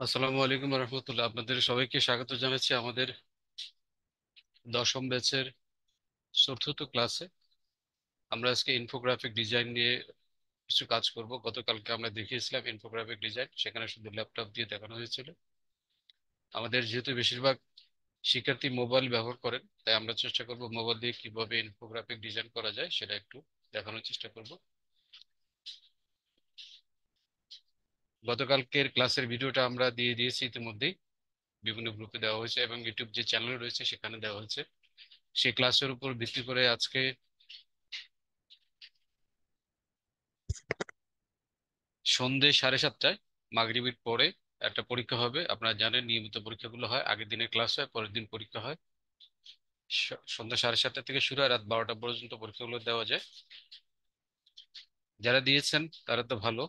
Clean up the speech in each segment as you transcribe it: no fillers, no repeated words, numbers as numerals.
আসসালামু আলাইকুম রহমতুল্লাহ। আপনাদের সবাইকে স্বাগত জানাচ্ছি আমাদের দশম ব্যাচের চতুর্থ ক্লাসে। আমরা আজকে ইনফোগ্রাফিক ডিজাইন নিয়ে কিছু কাজ করব। গতকালকে আমরা দেখিয়েছিলাম ইনফোগ্রাফিক ডিজাইন, সেখানে শুধু ল্যাপটপ দিয়ে দেখানো হয়েছিল। আমাদের যেহেতু বেশিরভাগ শিক্ষার্থী মোবাইল ব্যবহার করেন, তাই আমরা চেষ্টা করব মোবাইল দিয়ে কিভাবে ইনফোগ্রাফিক ডিজাইন করা যায় সেটা একটু দেখানোর চেষ্টা করব। গতকালকের ক্লাসের ভিডিওটা আমরা দিয়ে দিয়েছি ইতিমধ্যেই, বিভিন্ন গ্রুপে দেওয়া হয়েছে এবং ইউটিউব যে চ্যানেল রয়েছে সেখানে দেওয়া হয়েছে। সেই ক্লাসের উপর ভিত্তি করে আজকে সন্ধে 7:30টায় মাগরিবের পরে একটা পরীক্ষা হবে। আপনারা জানেন নিয়মিত পরীক্ষাগুলো হয়, আগের দিনে ক্লাস হয়, পরের দিন পরীক্ষা হয়। সন্ধ্যা 7:30 থেকে শুরু হয়, রাত 12টা পর্যন্ত পরীক্ষাগুলো দেওয়া যায়। যারা দিয়েছেন তারা তো ভালো,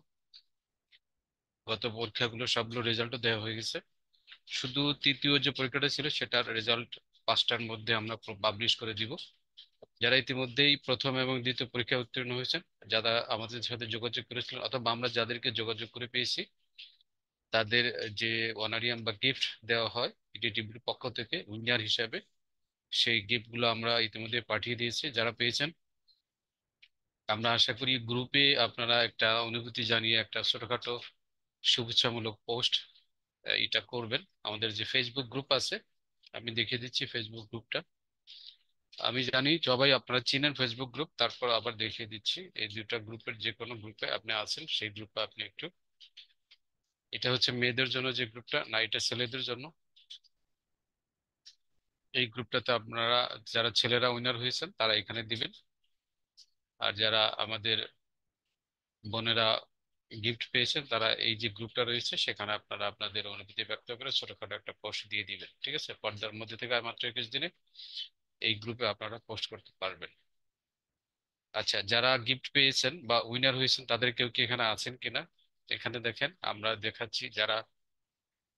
গত পরীক্ষাগুলো সবগুলো রেজাল্টও দেওয়া হয়ে গেছে। শুধু তৃতীয় যে পরীক্ষাটা ছিল সেটার রেজাল্ট 5টার মধ্যে আমরা পাবলিশ করে দিব। যারা ইতিমধ্যেই প্রথম এবং দ্বিতীয় পরীক্ষায় উত্তীর্ণ হয়েছেন, যারা আমাদের সাথে যোগাযোগ করেছিলেন অথবা আমরা যাদেরকে যোগাযোগ করে পেয়েছি, তাদের যে অনারিয়াম বা গিফট দেওয়া হয় ইডিটিভির পক্ষ থেকে উইনার হিসাবে, সেই গিফটগুলো আমরা ইতিমধ্যে পাঠিয়ে দিয়েছি। যারা পেয়েছেন, আমরা আশা করি গ্রুপে আপনারা একটা অনুভূতি জানিয়ে একটা ছোটখাটো শুভেচ্ছামূলক পোস্ট এটা করবেন। আমাদের যে ফেসবুক গ্রুপ আছে, আমি দেখিয়ে দিচ্ছি ফেসবুক গ্রুপটা। আমি জানি সবাই আপনারা চিনেন ফেসবুক গ্রুপ, তারপর আবার দেখিয়ে দিচ্ছি। এই দুটা গ্রুপের যে কোনো গ্রুপে আপনি আছেন, সেই গ্রুপে আপনি একটু, এটা হচ্ছে মেয়েদের জন্য যে গ্রুপটা, না এটা ছেলেদের জন্য। এই গ্রুপটাতে আপনারা যারা ছেলেরা উইনার হয়েছেন তারা এখানে দিবেন, আর যারা আমাদের বোনেরা গিফট পেয়েছেন তারা এই যে গ্রুপটা রয়েছে সেখানে আপনারা আপনাদের অনুভূতি ব্যক্ত করে ছোটখাটো একটা পোস্ট দিয়ে দিবেন। ঠিক আছে, পর্দার মধ্যে থেকে আর মাত্র 21 দিনে এই গ্রুপে আপনারা পোস্ট করতে পারবেন। আচ্ছা, যারা গিফট পেয়েছেন বা উইনার হয়েছেন তাদের কেউ কি এখানে আছেন কিনা এখানে দেখেন, আমরা দেখাচ্ছি যারা।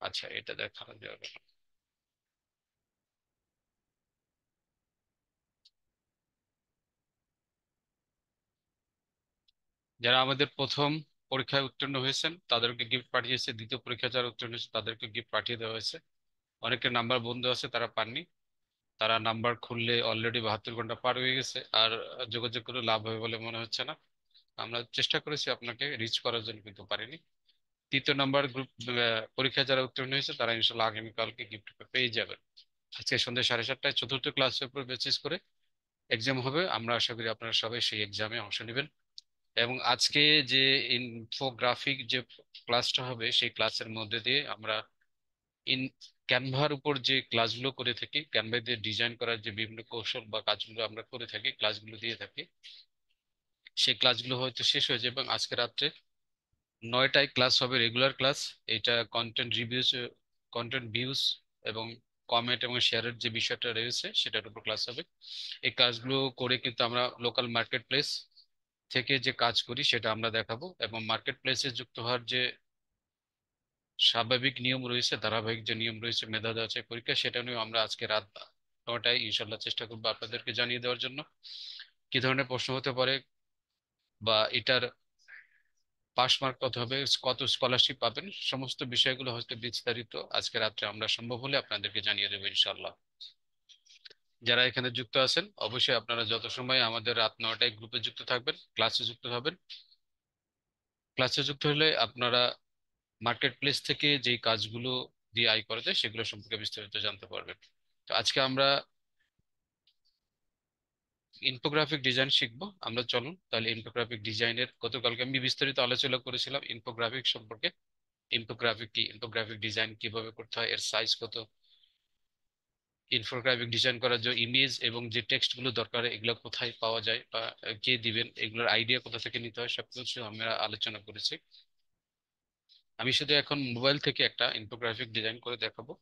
আচ্ছা, এটা দেখানো যাবে না। যারা আমাদের প্রথম পরীক্ষায় উত্তীর্ণ হয়েছেন তাদেরকে গিফট পাঠিয়েছে, দ্বিতীয় পরীক্ষা যারা উত্তীর্ণ হয়েছে তাদেরকে গিফট পাঠিয়ে দেওয়া হয়েছে। অনেকের নাম্বার বন্ধ আছে, তারা পাননি। তারা নাম্বার খুললে অলরেডি 72 ঘন্টা পার হয়ে গেছে, আর যোগাযোগ করে লাভ হবে বলে মনে হচ্ছে না। আমরা চেষ্টা করেছি আপনাকে রিচ করার জন্য, কিন্তু পারিনি। তৃতীয় নাম্বার গ্রুপ পরীক্ষা যারা উত্তীর্ণ হয়েছে তারা ইনশাল্লাহ আগামীকালকে গিফট পেয়ে যাবেন। আজকে সন্ধ্যা 7:30টায় চতুর্থ ক্লাসের উপর বেসিস করে এক্সাম হবে। আমরা আশা করি আপনারা সবাই সেই এক্সামে অংশ নেবেন। এবং আজকে যে ইনফোগ্রাফিক যে ক্লাসটা হবে, সেই ক্লাসের মধ্যে দিয়ে আমরা ইন ক্যানভার উপর যে ক্লাসগুলো করে থাকি, ক্যানভা দিয়ে ডিজাইন করার যে বিভিন্ন কৌশল বা কাজগুলো আমরা করে থাকি, ক্লাসগুলো দিয়ে থাকি, সেই ক্লাসগুলো হয়তো শেষ হয়ে যায় এবং আজকে রাত্রে 9টায় ক্লাস হবে, রেগুলার ক্লাস। এটা কন্টেন্ট ভিউজ এবং কমেন্ট এবং শেয়ারের যে বিষয়টা রয়েছে সেটার উপর ক্লাস হবে। এই কাজগুলো করে কিন্তু আমরা লোকাল মার্কেট প্লেস থেকে যে কাজ করি সেটা আমরা দেখাবো, এবং মার্কেট প্লেসে যুক্ত হওয়ার যে স্বাভাবিক নিয়ম রয়েছে, ধারাবাহিক যে নিয়ম রয়েছে মেধা যাচাই পরীক্ষা, সেটা নিয়েও আমরা আজকে রাত 9টায় ইনশাল্লাহ চেষ্টা করবো আপনাদেরকে জানিয়ে দেওয়ার জন্য কি ধরনের প্রশ্ন হতে পারে, বা এটার পাস মার্ক কত হবে, কত স্কলারশিপ পাবেন, সমস্ত বিষয়গুলো হয়তো বিস্তারিত আজকে রাত্রে আমরা সম্ভব হলে আপনাদেরকে জানিয়ে দেবো ইনশাল্লাহ। যারা এখানে যুক্ত আছেন অবশ্যই আপনারা যত সময় আমাদের রাত 9টায় গ্রুপে যুক্ত থাকবেন, ক্লাসে যুক্ত হবেন। ক্লাসে যুক্ত হলে আপনারা মার্কেট প্লেস থেকে যেই কাজগুলো দিয়ে আয় করা যায় সেগুলো সম্পর্কে বিস্তারিত জানতে পারবেন। তো আজকে আমরা ইনফোগ্রাফিক ডিজাইন শিখবো। আমরা চলুন তাহলে ইনফোগ্রাফিক ডিজাইনের, গতকালকে আমি বিস্তারিত আলোচনা করেছিলাম ইনফোগ্রাফিক সম্পর্কে। ইনফোগ্রাফিক কি, ইনফোগ্রাফিক ডিজাইন কিভাবে করতে হয়, এর সাইজ কত, ইনফোগ্রাফিক ডিজাইন করার যে ইমেজ এবং যে টেক্সট গুলো দরকার এগুলো কোথায় পাওয়া যায় বা কে দিবেন, এগুলোর আইডিয়া কোথা থেকে নিতে হয়, সবকিছু আমরা আলোচনা করেছি। আমি শুধু এখন মোবাইল থেকে একটা ইনফোগ্রাফিক ডিজাইন করে দেখাবো।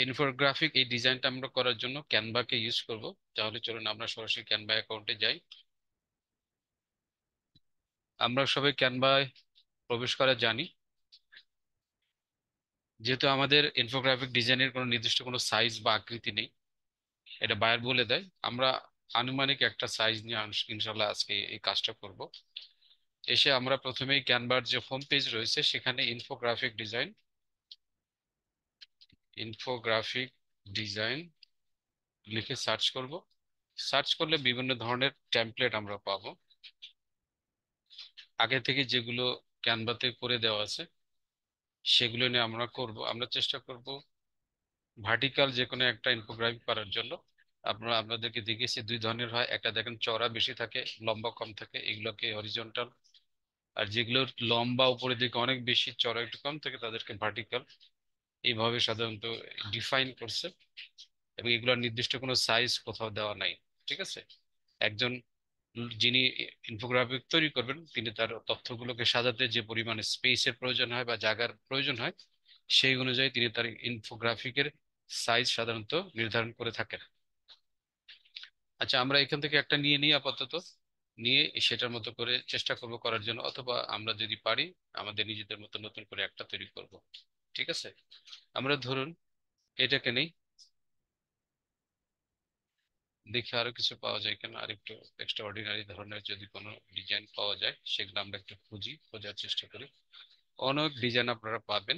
ইনফোগ্রাফিক এই ডিজাইনটা আমরা করার জন্য ক্যানভাকে ইউজ করব। তাহলে চলুন আমরা সরাসরি ক্যানভা অ্যাকাউন্টে যাই। আমরা সবাই ক্যানভায় প্রবেশ করা জানি। যেহেতু আমাদের ইনফোগ্রাফিক ডিজাইনের কোনো নির্দিষ্ট কোনো সাইজ বা আকৃতি নেই, এটা বায়ার বলে দেয়, আমরা আনুমানিক একটা সাইজ নিয়ে ইনশাল্লাহ আজকে এই কাজটা করব। এসে আমরা প্রথমেই ক্যানভার যে হোম পেজ রয়েছে সেখানে ইনফোগ্রাফিক ডিজাইন ইনফোগ্রাফিক ডিজাইন লিখে সার্চ করব। সার্চ করলে বিভিন্ন ধরনের টেমপ্লেট আমরা পাবো। আগে থেকে যেগুলো ক্যানভাতে করে দেওয়া আছে সেগুলো নিয়ে আমরা করব। আমরা চেষ্টা করব ভার্টিক্যাল যে কোনো একটা ইনফোগ্রাফি করার জন্য। আপনাদেরকে দেখিয়েছি দুই ধরনের হয়, একটা দেখেন চওড়া বেশি থাকে, লম্বা কম থাকে, এগুলোকে হরিজন্টাল। আর যেগুলোর লম্বা উপরের দিকে অনেক বেশি, চওড়া একটু কম থাকে, তাদেরকে ভার্টিক্যাল। এইভাবে সাধারণত ডিফাইন করছে, এবং এগুলোর নির্দিষ্ট কোনো সাইজ কোথাও দেওয়া নাই। ঠিক আছে। একজন যিনি ইনফোগ্রাফিক তৈরি করবেন তিনি তার তথ্যগুলোকে সাজাতে যে পরিমাণে স্পেসের প্রয়োজন হয় বা জায়গার প্রয়োজন হয় সেই অনুযায়ী তিনি তার ইনফোগ্রাফিকের সাইজ সাধারণত নির্ধারণ করে থাকেন। আচ্ছা, আমরা এখান থেকে একটা নিয়ে নিই আপাতত, নিয়ে সেটার মতো করে চেষ্টা করব করার জন্য, অথবা আমরা যদি পারি আমাদের নিজেদের মতো নতুন করে একটা তৈরি করব। ঠিক আছে। আমরা ধরুন এটাকে নেই, দেখি আরো কিছু পাওয়া যায় কিনা, আর একটু এক্সট্রা অর্ডিনারি ধরনের যদি কোনো ডিজাইন পাওয়া যায় সেগুলো আমরা একটু খোঁজার চেষ্টা করি। অনেক ডিজাইন আপনারা পাবেন।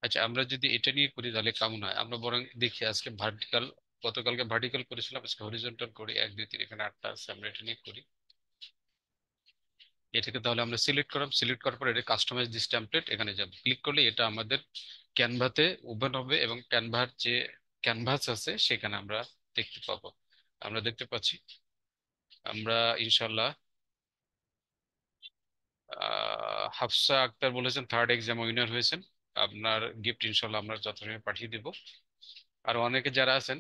আচ্ছা, আমরা যদি এটা নিয়ে করি তাহলে কেমন হয়, আমরা বরং দেখি আজকে ভার্টিক্যাল, গতকালকে ভার্টিক্যাল করেছিলাম, আজকে হরিজন্টাল করি। এক দুই তিন, এখানে আটটা আছে, আমরা এটা নিয়ে করি। এটাকে তাহলে আমরা সিলেক্ট করলাম, সিলেক্ট করার পর এটা কাস্টমাইজ দিস টেমপ্লেট, এখানে যাব, ক্লিক করলে এটা আমাদের ক্যানভাতে ওপেন হবে, এবং ক্যানভার যে ক্যানভাস আছে সেখানে আমরা দেখতে পাবো। আমরা দেখতে পাচ্ছি। আমরা ইনশাল্লাহ হাফসা আক্তার বলেছেন থার্ড এক্সাম উইনার হয়েছেন। আপনার গিফট ইনশাল্লাহ আমরা যথাসময়ে পাঠিয়ে দিব। আর অনেকে যারা আছেন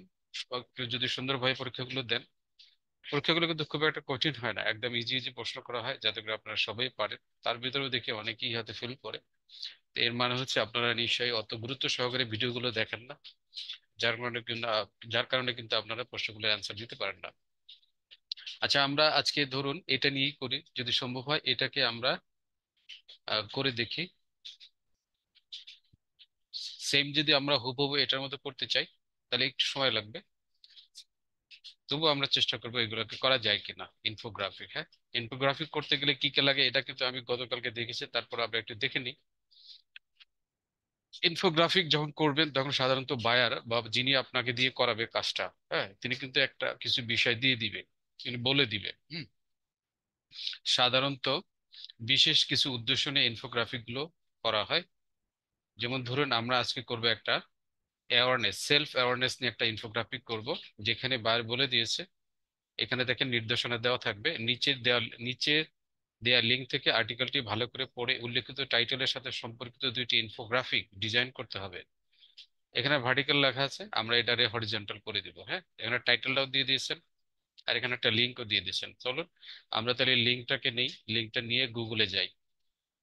একটু যদি সুন্দরভাবে পরীক্ষাগুলো দেন, পরীক্ষাগুলো কিন্তু খুব একটা কঠিন হয় না, একদম ইজি ইজি প্রশ্ন করা হয় যাতে করে আপনারা সবাই পারেন। তার ভিতরেও দেখি অনেকেই হাতে ফেল করে। তো এর মানে হচ্ছে আপনারা নিশ্চয়ই অত গুরুত্ব সহকারে ভিডিওগুলো দেখেন না, যার কারণে কিন্তু আপনারা প্রশ্নগুলোর অ্যান্সার দিতে পারেন না। আচ্ছা, আমরা আজকে ধরুন এটা নিয়েই করি, যদি সম্ভব হয় এটাকে আমরা করে দেখি। সেম যদি আমরা হুবহু এটার মতো করতে চাই তাহলে একটু সময় লাগবে, তবু আমরা চেষ্টা করবো এগুলোকে করা যায় কিনা। ইনফোগ্রাফিক, হ্যাঁ, ইনফোগ্রাফিক করতে গেলে কি কি লাগে এটা কিন্তু আমি গতকালকে দেখেছি, তারপর আমরা একটু দেখে নিই। ইনফোগ্রাফিক যখন করবেন তখন সাধারণত বায়ার বা যিনি আপনাকে দিয়ে করাবে কাজটা, হ্যাঁ, তিনি কিন্তু একটা কিছু বিষয় দিয়ে দিবে, তিনি বলে দিবে। সাধারণত বিশেষ কিছু উদ্দেশ্য নিয়ে ইনফোগ্রাফিক গুলো করা হয়। যেমন ধরুন আমরা আজকে করব একটা অ্যাওয়ারনেস, সেলফ অ্যাওয়ারনেস নিয়ে একটা ইনফোগ্রাফিক করব, যেখানে বায়ার বলে দিয়েছে। এখানে দেখেন নির্দেশনা দেওয়া থাকবে, নিচে দেয়া লিঙ্ক থেকে আর্টিকেলটি ভালো করে পড়ে উল্লেখিত টাইটেলের সাথে সম্পর্কিত দুইটি ইনফোগ্রাফিক ডিজাইন করতে হবে। এখানে ভার্টিক্যাল লেখা আছে, আমরা এটারে হরিজন্টাল করে দিব। হ্যাঁ, এখানে টাইটেলটাও দিয়ে দিয়েছেন, আর এখানে একটা লিঙ্কও দিয়ে দিয়েছেন। চলুন আমরা তাহলে লিঙ্কটাকে নেই, লিঙ্কটা নিয়ে গুগলে যাই।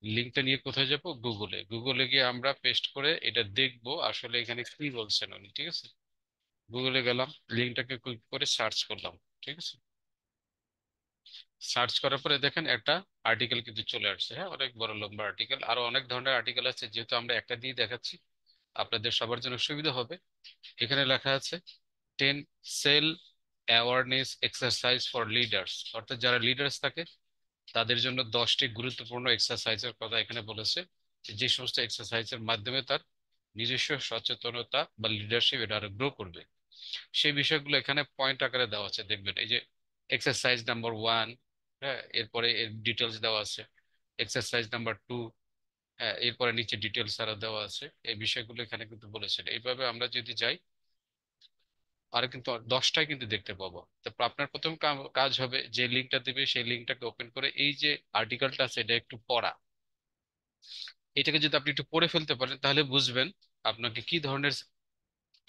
লিঙ্কটা নিয়ে কোথায় যাব? গুগলে। গুগলে গিয়ে আমরা পেস্ট করে এটা দেখবো আসলে এখানে কি বলছেন উনি। ঠিক আছে, গুগলে গেলাম, লিঙ্কটাকে ক্লিক করে সার্চ করলাম। ঠিক আছে, সার্চ করার পরে দেখেন একটা আর্টিকেল কিন্তু চলে আসছে। হ্যাঁ, অনেক বড় লম্বা আর্টিকেল, আরো অনেক ধরনের আর্টিকেল আছে, যেহেতু আমরা একটা দিয়ে দেখাচ্ছি আপনাদের সবার জন্য সুবিধা হবে। এখানে লেখা আছে 10 self awareness exercise for leaders, অর্থাৎ যারা লিডার্স থাকে তাদের জন্য 10টি গুরুত্বপূর্ণ এক্সারসাইজের কথা এখানে বলেছে, যে সমস্ত এক্সারসাইজের মাধ্যমে তার নিজস্ব সচেতনতা বা লিডারশিপ এটা আরো গ্রো করবে। সেই বিষয়গুলো এখানে পয়েন্ট আকারে দেওয়া আছে, দেখবেন এই যে এক্সারসাইজ নাম্বার 1, হ্যাঁ, এরপরে এর ডিটেলস দেওয়া আছে। এক্সারসাইজ নাম্বার 2, হ্যাঁ, এরপরে নিচে ডিটেলস আরো দেওয়া আছে। এই বিষয়গুলো এখানে কিন্তু বলেছেন। এইভাবে আমরা যদি যাই আরো কিন্তু 10টাই কিন্তু দেখতে পাবো। তারপর আপনার প্রথম কাজ হবে যে লিঙ্কটা দেবে সেই লিঙ্কটাকে ওপেন করে এই যে আর্টিকেলটা আছে এটা একটু পড়া। এটাকে যদি আপনি একটু পড়ে ফেলতে পারেন তাহলে বুঝবেন আপনাকে কি ধরনের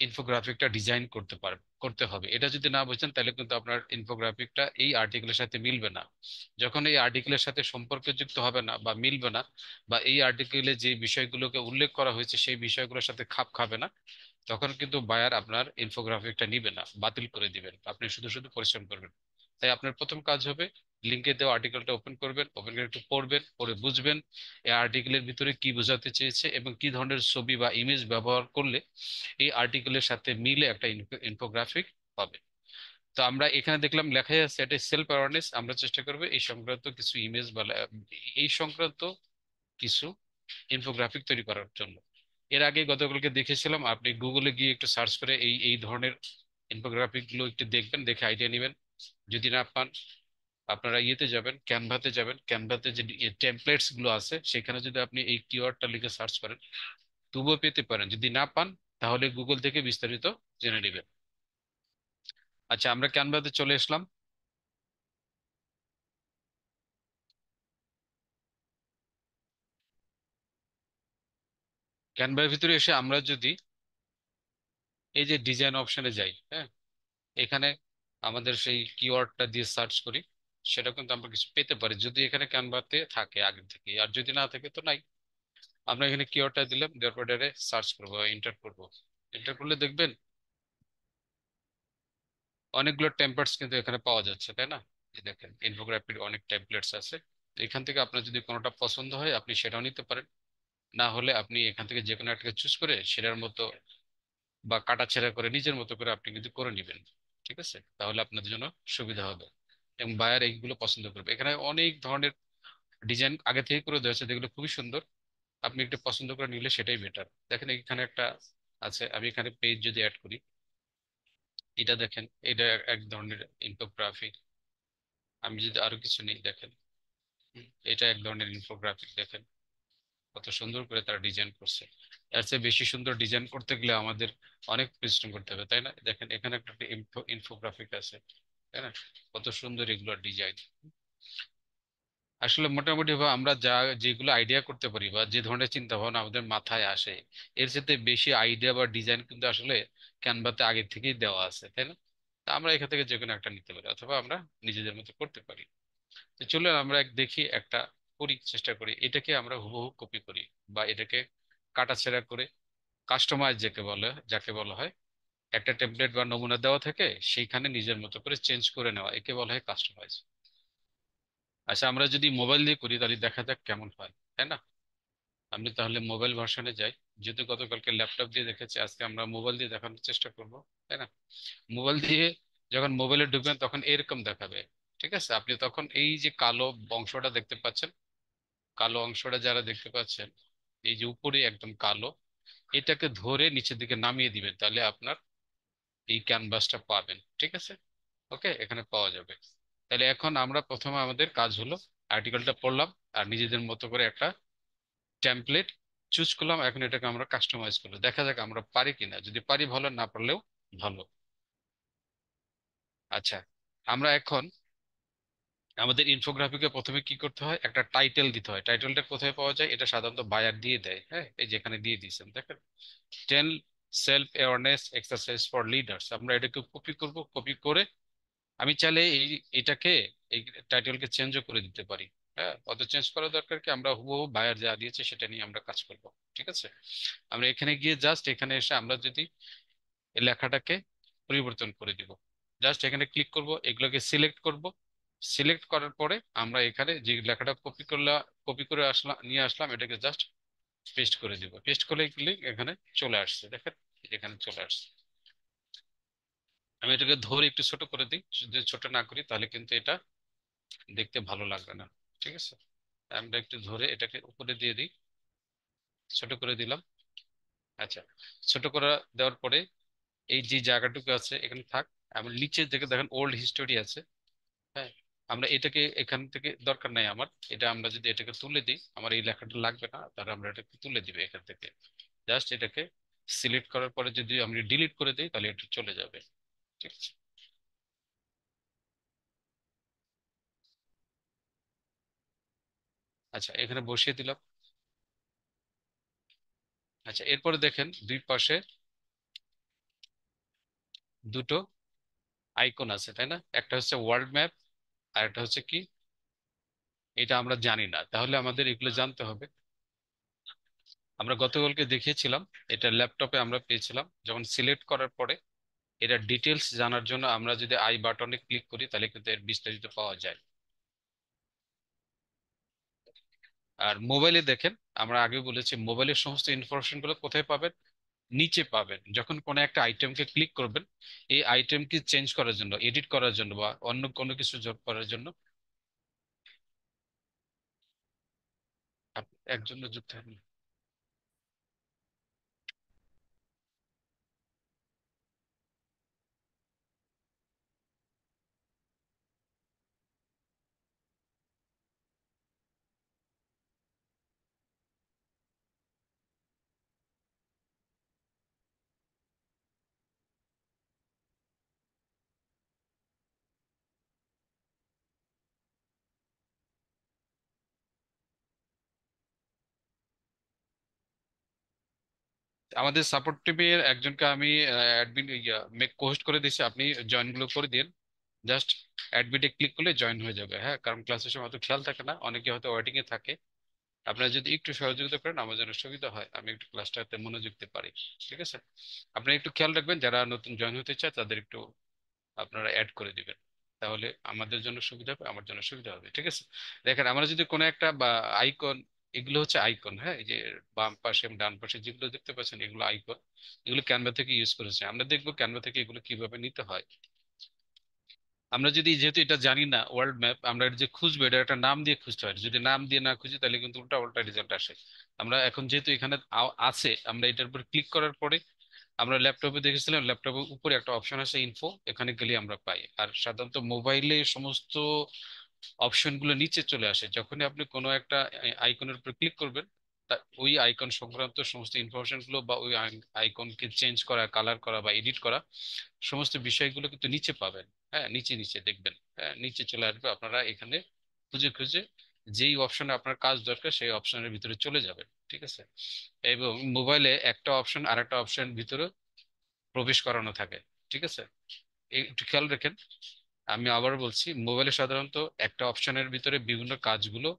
ইনফোগ্রাফিকটা ডিজাইন করতে হবে। এটা যদি না বুঝেন তাহলে কিন্তু আপনার ইনফোগ্রাফিকটা এই আর্টিকেলের সাথে মিলবে না। যখন এই আর্টিকেলের সাথে সম্পর্কযুক্ত হবে না বা মিলবে না, বা এই আর্টিকেলে যে বিষয়গুলোকে উল্লেখ করা হয়েছে সেই বিষয়গুলোর সাথে খাপ খাবে না, তখন কিন্তু বায়ার আপনার ইনফোগ্রাফিকটা নিবে না, বাতিল করে দিবেন, আপনি শুধু শুধু পরিশ্রম করবেন। তাই আপনার প্রথম কাজ হবে লিঙ্কে দেওয়া আর্টিকেলটা ওপেন করবেন, ওপেন করে একটু পড়বেন, পড়ে বুঝবেন এই আর্টিকেলের ভিতরে কি বোঝাতে চেয়েছে এবং কি ধরনের ছবি বা ইমেজ ব্যবহার করলে এই আর্টিকেলের সাথে মিলে একটা ইনফোগ্রাফিক হবে। তো আমরা এখানে দেখলাম লেখাই আছে এটা সেলফ অ্যাওয়ারনেস, আমরা চেষ্টা করবো এই সংক্রান্ত কিছু ইমেজ বা এই সংক্রান্ত কিছু ইনফোগ্রাফিক তৈরি করার জন্য। এর আগে গতকালকে দেখেছিলাম, আপনি গুগলে গিয়ে একটু সার্চ করে এই এই ধরনের ইনফোগ্রাফিক গুলো একটু দেখবেন, দেখে আইডিয়া নেবেন। যদি না পান আপনারা ইয়েতে যাবেন, ক্যানভাতে যাবেন, ক্যানভাতে যে টেমপ্লেটস গুলো আছে সেখানে যদি আপনি এই কিওয়ার্ডটা লিখে সার্চ করেন তবুও পেতে পারেন। যদি না পান তাহলে গুগল থেকে বিস্তারিত জেনে নেবেন। আচ্ছা, আমরা ক্যানভাতে চলে আসলাম। ক্যানভার ভিতরে এসে আমরা যদি এই যে ডিজাইন অপশনে যাই, হ্যাঁ, এখানে আমাদের সেই কিওয়ার্ডটা দিয়ে সার্চ করি, সেটা কিন্তু আমরা কিছু পেতে পারি যদি এখানে ক্যানভাতে থাকে আগে থেকে, আর যদি না থাকে তো নাই। আমরা এখানে কিওয়ার্ডটা দিলাম, দেওয়ার পরে সার্চ করবো, এন্টার করবো। এন্টার করলে দেখবেন অনেকগুলো টেমপ্লেটস কিন্তু এখানে পাওয়া যাচ্ছে, তাই না? এই দেখেন ইনফোগ্রাফির অনেক টেমপ্লেটস আছে। তো এখান থেকে আপনার যদি কোনোটা পছন্দ হয় আপনি সেটাও নিতে পারেন, না হলে আপনি এখান থেকে যে কোনো একটা চুজ করে সেটার মতো বা কাটাছেঁড়া করে নিজের মতো করে আপনি কিন্তু করে নেবেন। ঠিক আছে, তাহলে আপনাদের জন্য সুবিধা হবে এবং বায়ার এইগুলো পছন্দ করবে। এখানে অনেক ধরনের ডিজাইন আগে থেকে করে দেওয়া আছে যেগুলো খুবই সুন্দর, আপনি একটু পছন্দ করে নিলে সেটাই বেটার। দেখেন এখানে একটা আছে, আমি এখানে পেজ যদি অ্যাড করি, এটা দেখেন, এটা এক ধরনের ইনফোগ্রাফি। আমি যদি আরো কিছু নিই, দেখেন এটা এক ধরনের ইনফোগ্রাফিক। দেখেন কত সুন্দর করে তারা ডিজাইন করছে। এর চেয়ে বেশি সুন্দর ডিজাইন করতে গেলে আমাদের অনেক পরিশ্রম করতে হবে, তাই না? দেখেন এখানে একটা ইনফোগ্রাফিক আছে, তাই না? কত সুন্দর এগুলো ডিজাইন। আসলে মোটামুটি ভাবে আমরা যা যেগুলো আইডিয়া করতে পারি বা যে ধরনের চিন্তা ভাবনা আমাদের মাথায় আসে, এর সাথে বেশি আইডিয়া বা ডিজাইন কিন্তু আসলে ক্যানভাতে আগে থেকেই দেওয়া আছে, তাই না? তা আমরা এখান থেকে যে কোনো একটা নিতে পারি অথবা আমরা নিজেদের মতো করতে পারি। তো চলুন আমরা দেখি একটা করি, চেষ্টা করি এটাকে আমরা হুবহু কপি করি বা এটাকে কাটাছেঁড়া করে কাস্টমাইজ যাকে বলা হয়, একটা টেমপ্লেট বা নমুনা দেওয়া থেকে সেইখানে নিজের মতো করে চেঞ্জ করে নেওয়া, একে বলা হয় কাস্টমাইজ। আচ্ছা, আমরা যদি মোবাইল দিয়ে করি তাহলে দেখা যাক কেমন হয়, তাই না? আমি তাহলে মোবাইল ভার্সনে যাই। যেহেতু গতকালকে ল্যাপটপ দিয়ে দেখেছি, আজকে আমরা মোবাইল দিয়ে দেখানোর চেষ্টা করব, তাই না? মোবাইল দিয়ে যখন মোবাইলে ঢুকবেন তখন এরকম দেখাবে। ঠিক আছে, আপনি তখন এই যে কালো অংশটা দেখতে পাচ্ছেন, কালো অংশটা যারা দেখতে পাচ্ছেন, এই যে উপরে একদম কালো, এটাকে ধরে নিচের দিকে নামিয়ে দিবেন, তাহলে আপনার এই ক্যানভাসটা পাবেন। ঠিক আছে, ওকে, এখানে পাওয়া যাবে। তাহলে এখন আমরা প্রথমে আমাদের কাজ হলো আর্টিকেলটা পড়লাম আর নিজেদের মতো করে একটা টেমপ্লেট চুজ করলাম। এখন এটাকে আমরা কাস্টমাইজ করবো, দেখা যাক আমরা পারি কিনা। যদি পারি ভালো, না পারলেও ভালো। আচ্ছা, আমরা এখন আমাদের ইনফোগ্রাফিকে প্রথমে কি করতে হয়, একটা টাইটেল দিতে হয়। টাইটেলটা কোথায় পাওয়া যায়? এটা সাধারণত বায়ার দিয়ে দেয়, হ্যাঁ, এই যেখানে দিয়ে দিয়েছেন দেখেন, 10 self awareness exercise for leaders. আমরা এটাকে কপি করব, কপি করে আমি চাইলে এটাকে এই টাইটেলকে চেঞ্জও করে দিতে পারি। হ্যাঁ, অত চেঞ্জ করার দরকার কি, আমরা হুবহু বায়ার যা দিয়েছে সেটা নিয়ে আমরা কাজ করব। ঠিক আছে, আমরা এখানে গিয়ে জাস্ট এখানে এসে আমরা যদি এই লেখাটাকে পরিবর্তন করে দিব, জাস্ট এখানে ক্লিক করব, এগুলোকে সিলেক্ট করব। সিলেক্ট করার পরে আমরা এখানে যে লেখাটা কপি করে আসলাম, নিয়ে আসলাম, এটাকে জাস্ট পেস্ট করে দিব। পেস্ট করে ক্লিক, এখানে চলে আসছে, দেখেন এখানে চলে আসছে। আমি এটাকে ধরে একটু ছোট করে দিই, যদি ছোট না করি তাহলে কিন্তু এটা দেখতে ভালো লাগবে না। ঠিক আছে, আমরা একটু ধরে এটাকে উপরে দিয়ে দিই, ছোট করে দিলাম। আচ্ছা, ছোট করে দেওয়ার পরে এই যে জায়গাটুকু আছে এখানে থাক। আমি নিচে দেখে দেখেন ওল্ড হিস্টোরি আছে, হ্যাঁ, আমরা এটাকে এখান থেকে দরকার নাই আমার। এটা আমরা যদি এটাকে তুলে দিই, আমার এই লেখাটা লাগবে না, তাহলে আমরা এটাকে তুলে দিবে এখান থেকে। জাস্ট এটাকে সিলেক্ট করার পরে যদি আমি ডিলিট করে দিই তাহলে এটা চলে যাবে। ঠিক আছে, আচ্ছা এখানে বসিয়ে দিলাম। আচ্ছা, এরপরে দেখেন দুই পাশে দুটো আইকন আছে, তাই না? একটা হচ্ছে ওয়ার্ল্ড ম্যাপ আর একটা হচ্ছে কি, এটা আমরা জানি না, তাহলে আমাদের এগুলো জানতে হবে। আমরা গতকালকে দেখিয়েছিলাম, এটা ল্যাপটপে আমরা পেয়েছিলাম, যখন সিলেক্ট করার পরে এটা ডিটেলস জানার জন্য আমরা যদি আই বাটনে ক্লিক করি তাহলে কিন্তু এর বিস্তারিত পাওয়া যায়। আর মোবাইলে দেখেন, আমরা আগে বলেছি মোবাইলের সমস্ত ইনফরমেশন গুলো কোথায় পাবেন? নিচে পাবেন। যখন কোনো একটা আইটেমকে ক্লিক করবেন, এই আইটেমকে চেঞ্জ করার জন্য, এডিট করার জন্য বা অন্য কোনো কিছু যোগ করার জন্য একজন যুক্ত হন। আমাদের সাপোর্ট টিমের একজনকে আমি অ্যাডমিন মেক পোস্ট করে দিয়েছি, আপনি জয়েন গুলো করে দিন। জাস্ট অ্যাডমিটে ক্লিক করলে জয়েন হয়ে যাবে। হ্যাঁ, কারণ ক্লাসের সময় হয়তো খেয়াল থাকে না, অনেকে হয়তো ওয়েটিং এ থাকে। আপনারা যদি একটু সহযোগিতা করেন আমার জন্য সুবিধা হয়, আমি একটু ক্লাসটাতে মনোযোগ দিতে পারি। ঠিক আছে? আপনি একটু খেয়াল রাখবেন, যারা নতুন জয়েন হতে চায় তাদের একটু আপনারা অ্যাড করে দিবেন। তাহলে আমাদের জন্য সুবিধা হবে, আমার জন্য সুবিধা হবে। ঠিক আছে? দেখেন, আমরা যদি কোনো একটা বা আইকন, এগুলো হচ্ছে আইকন, হ্যাঁ, এই যে বাম পাশে এবং ডান পাশে যেগুলো দেখতে পাচ্ছেন এগুলো আইকন। এগুলো ক্যানভা থেকে ইউজ করেছে। আমরা দেখবো ক্যানভা থেকে এগুলো কিভাবে নিতে হয়। আমরা যদি, যেহেতু এটা জানি না ওয়ার্ল্ড ম্যাপ, আমরা এটা যে খুঁজবো এটা একটা নাম দিয়ে খুঁজতে হয়। যদি নাম দিয়ে না খুঁজি তাহলে কিন্তু উল্টা উল্টা রেজাল্ট আসে। আমরা এখন যেহেতু এখানে আছে, আমরা এটার উপর ক্লিক করার পরে আমরা ল্যাপটপে দেখেছিলাম, ল্যাপটপের উপরে একটা অপশন আছে ইনফো, এখানে গেলে আমরা পাই। আর সাধারণত মোবাইলে সমস্ত অপশনগুলো নিচে চলে আসে। যখনই আপনি কোনো একটা আইকনের উপর ক্লিক করবেন, ওই আইকন সংক্রান্ত সমস্ত ইনফরমেশন গুলো বা ওই আইকনকে চেঞ্জ করা, কালার করা বা এডিট করা সমস্ত বিষয়গুলো কিন্তু নিচে পাবেন। হ্যাঁ, নিচে নিচে দেখবেন। হ্যাঁ, নিচে চলে আসবে, আপনারা এখানে খুঁজে খুঁজে যেই অপশনে আপনার কাজ দরকার সেই অপশনের ভিতরে চলে যাবেন। ঠিক আছে? এবং মোবাইলে একটা অপশন আর একটা অপশন ভিতরে প্রবেশ করানো থাকে। ঠিক আছে? একটু খেয়াল রাখেন। আমি আবার বলছি, মোবাইলে সাধারণত একটা অপশনের ভিতরে বিভিন্ন কাজগুলো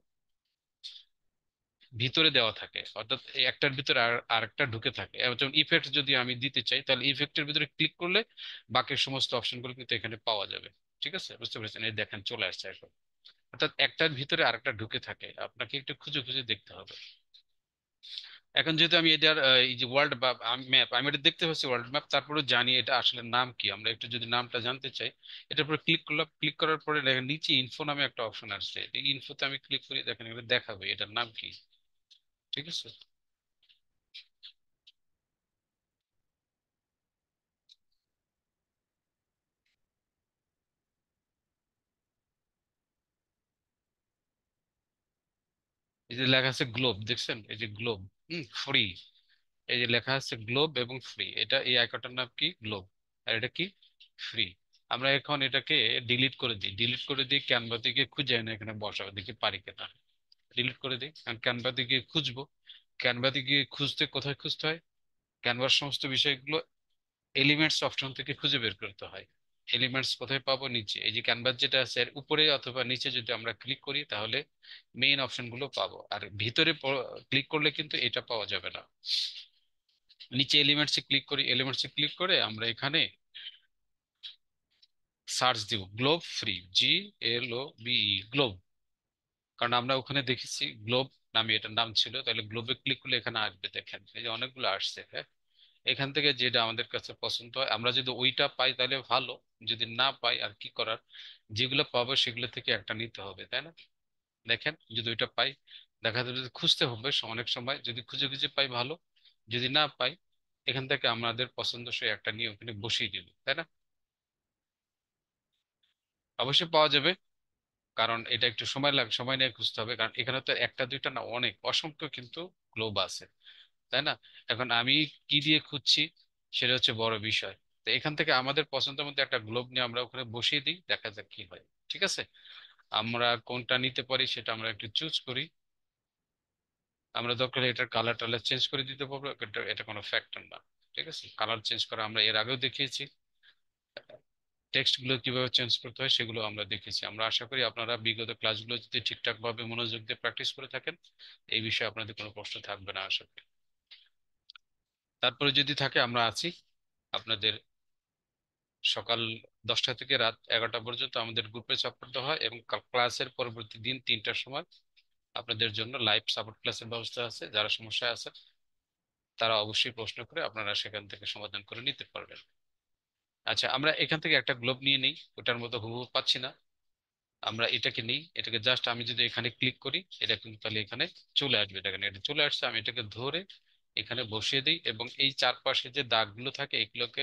ভিতরে দেওয়া থাকে, অর্থাৎ এই একটার ভিতরে আর আরেকটা ঢুকে থাকে। যেমন ইফেক্ট যদি আমি দিতে চাই তাহলে ইফেক্টের ভিতরে ক্লিক করলে বাকি সমস্ত অপশনগুলো কিন্তু এখানে পাওয়া যাবে। ঠিক আছে? বুঝতে পেরেছেন? এই দেখেন চলে আসছে এখন। অর্থাৎ একটার ভিতরে আরেকটা ঢুকে থাকে, আপনাকে একটু খুঁজে খুঁজে দেখতে হবে। এখন যেহেতু আমি এটার এই যে ওয়ার্ল্ড ম্যাপ, আমি এটা দেখতে পাচ্ছি ওয়ার্ল্ড ম্যাপ, তারপরে জানি এটা আসলে নাম কি। আমরা একটু যদি নামটা জানতে চাই, এটার উপরে ক্লিক করলাম, ক্লিক করার পরে দেখেন নিচে ইনফো নামে একটা অপশন আসছে। এই ইনফোতে আমি ক্লিক করি, দেখেন এখানে দেখাবে এটার নাম কি। ঠিক আছে? এই যে লেখা আছে গ্লোব, দেখছেন? এই যে গ্লোব, ফ্রি। এই যে লেখা আছে গ্লোব এবং ফ্রি, এটা এই আইকনটার নাম কি? গ্লোব। আর এটা কি? ফ্রি। আমরা এখন এটাকে ডিলিট করে দিই। ডিলিট করে দিয়ে ক্যানভা থেকে খুঁজে এনে এখানে বসাবো, দেখি পারি কিনা। ডিলিট করে দিই, কারণ ক্যানভা থেকে খুঁজবো। ক্যানভা থেকে খুঁজতে কোথায় খুঁজতে হয়? ক্যানভার সমস্ত বিষয়গুলো এলিমেন্টস অপশন থেকে খুঁজে বের করতে হয়। এলিমেন্টস কোথায় পাবো? নিচে। এই যে ক্যানভাস যেটা আছে এর উপরে অথবা নিচে যদি আমরা ক্লিক করি তাহলে মেইন অপশন গুলো পাবো। আর ভিতরে ক্লিক করলে কিন্তু এটা পাওয়া যাবে না। নিচে এলিমেন্টসে ক্লিক করি, এলিমেন্টসে ক্লিক করে আমরা এখানে সার্চ দিব গ্লোব ফ্রি, GLOBE, গ্লোব। কারণ আমরা ওখানে দেখেছি গ্লোব নামে এটার নাম ছিল, তাহলে গ্লোবে ক্লিক করলে এখানে আসবে। দেখেন এই যে অনেকগুলো আসছে। হ্যাঁ, এখান থেকে যেটা আমাদের কাছে পছন্দ হয়, আমরা যদি ওইটা পাই তাহলে ভালো। যদি না পাই আর কি করার, যেগুলো পাবো সেগুলো থেকে একটা নিতে হবে, তাই না? দেখেন, যদি ওইটা পাই, দেখা যাবে যে খুঁজতে হবে অনেক সময়, যদি খুঁজে খুঁজে পাই ভালো। যদি না পাই, এখান থেকে আমাদের পছন্দসই একটা নিয়ে ওখানে বসিয়ে দিব, তাই না? অবশ্যই পাওয়া যাবে, কারণ এটা একটু সময় লাগে, সময় নিয়ে খুঁজতে হবে, কারণ এখানে তো একটা দুইটা না, অনেক অসংখ্য কিন্তু গ্লোব আছে, তাই না? এখন আমি কি দিয়ে খুঁজছি সেটা হচ্ছে বড় বিষয়। তো এখান থেকে আমাদের পছন্দের মধ্যে একটা গ্লোব নিয়ে আমরা ওখানে বসিয়ে দিই, দেখা যাক কি হয়। ঠিক আছে? আমরা কোনটা নিতে পারি সেটা আমরা একটু চুজ করি। আমরা দরকার হলে এটার কালার টালার চেঞ্জ করে দিতে পারবো, এটা এটা কোনো ফ্যাক্টর না। ঠিক আছে? কালার চেঞ্জ করা আমরা এর আগেও দেখিয়েছি। টেক্সট গুলো কিভাবে চেঞ্জ করতে হয় সেগুলো আমরা দেখেছি। আমরা আশা করি আপনারা বিগত ক্লাসগুলো যদি ঠিকঠাক ভাবে মনোযোগ দিয়ে প্র্যাকটিস করে থাকেন, এই বিষয়ে আপনাদের কোনো প্রশ্ন থাকবে না আশা করি। তারপরে যদি থাকে আমরা আছি আপনাদের সকাল 10টা থেকে রাত 11টা পর্যন্ত আমাদের গ্রুপে সাপোর্ট দেওয়া হয়, এবং ক্লাসের পরবর্তী দিন 3টার সময় আপনাদের জন্য লাইভ সাপোর্ট ক্লাসের ব্যবস্থা আছে। যারা সমস্যায় আছে তারা অবশ্যই প্রশ্ন করে আপনারা সেখান থেকে সমাধান করে নিতে পারবেন। আচ্ছা, আমরা এখান থেকে একটা গ্লোব নিয়ে নিই, ওটার মতো হুবহু পাচ্ছি না। আমরা এটাকে নিই, এটাকে জাস্ট আমি যদি এখানে ক্লিক করি, এটা কিন্তু তাহলে এখানে চলে আসবে। এটা চলে আসছে, আমি এটাকে ধরে এখানে বসিয়ে দিই, এবং এই চারপাশে যে দাগগুলো থাকে এগুলোকে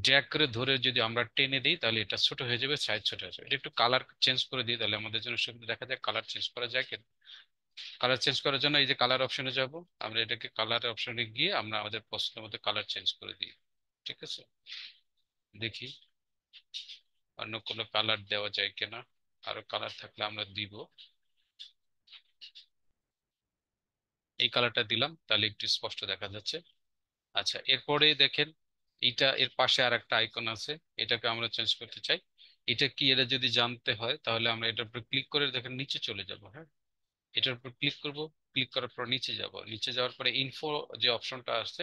ড্র্যাগ করে ধরে যদি আমরা টেনে দিই তাহলে এটা ছোট হয়ে যাবে, সাইজ ছোট হয়ে যাবে। এটা একটু কালার চেঞ্জ করে দিই, তাহলে আমাদের জন্য সুবিধা। দেখা যায় কালার চেঞ্জ করা যায় কিনা। কালার চেঞ্জ করার জন্য এই যে কালার অপশনে যাব, আমরা এটাকে কালার অপশনে গিয়ে আমরা আমাদের পছন্দের মতো কালার চেঞ্জ করে দিই। ঠিক আছে, দেখি অন্য কোনো কালার দেওয়া যায় কিনা। আরো কালার থাকলে আমরা দিব। এই কালারটা দিলাম, তাহলে একটু স্পষ্ট দেখা যাচ্ছে। আচ্ছা, এরপরে দেখেন এটা এর পাশে আর একটা আইকন আছে, এটাকে আমরা চেঞ্জ করতে চাই। এটা কি, এটা যদি জানতে হয় তাহলে আমরা এটার উপর ক্লিক করে দেখেন নিচে চলে যাব। হ্যাঁ, এটার উপর ক্লিক করব, ক্লিক করার পর নিচে যাব, নিচে যাওয়ার পরে ইনফো যে অপশনটা আছে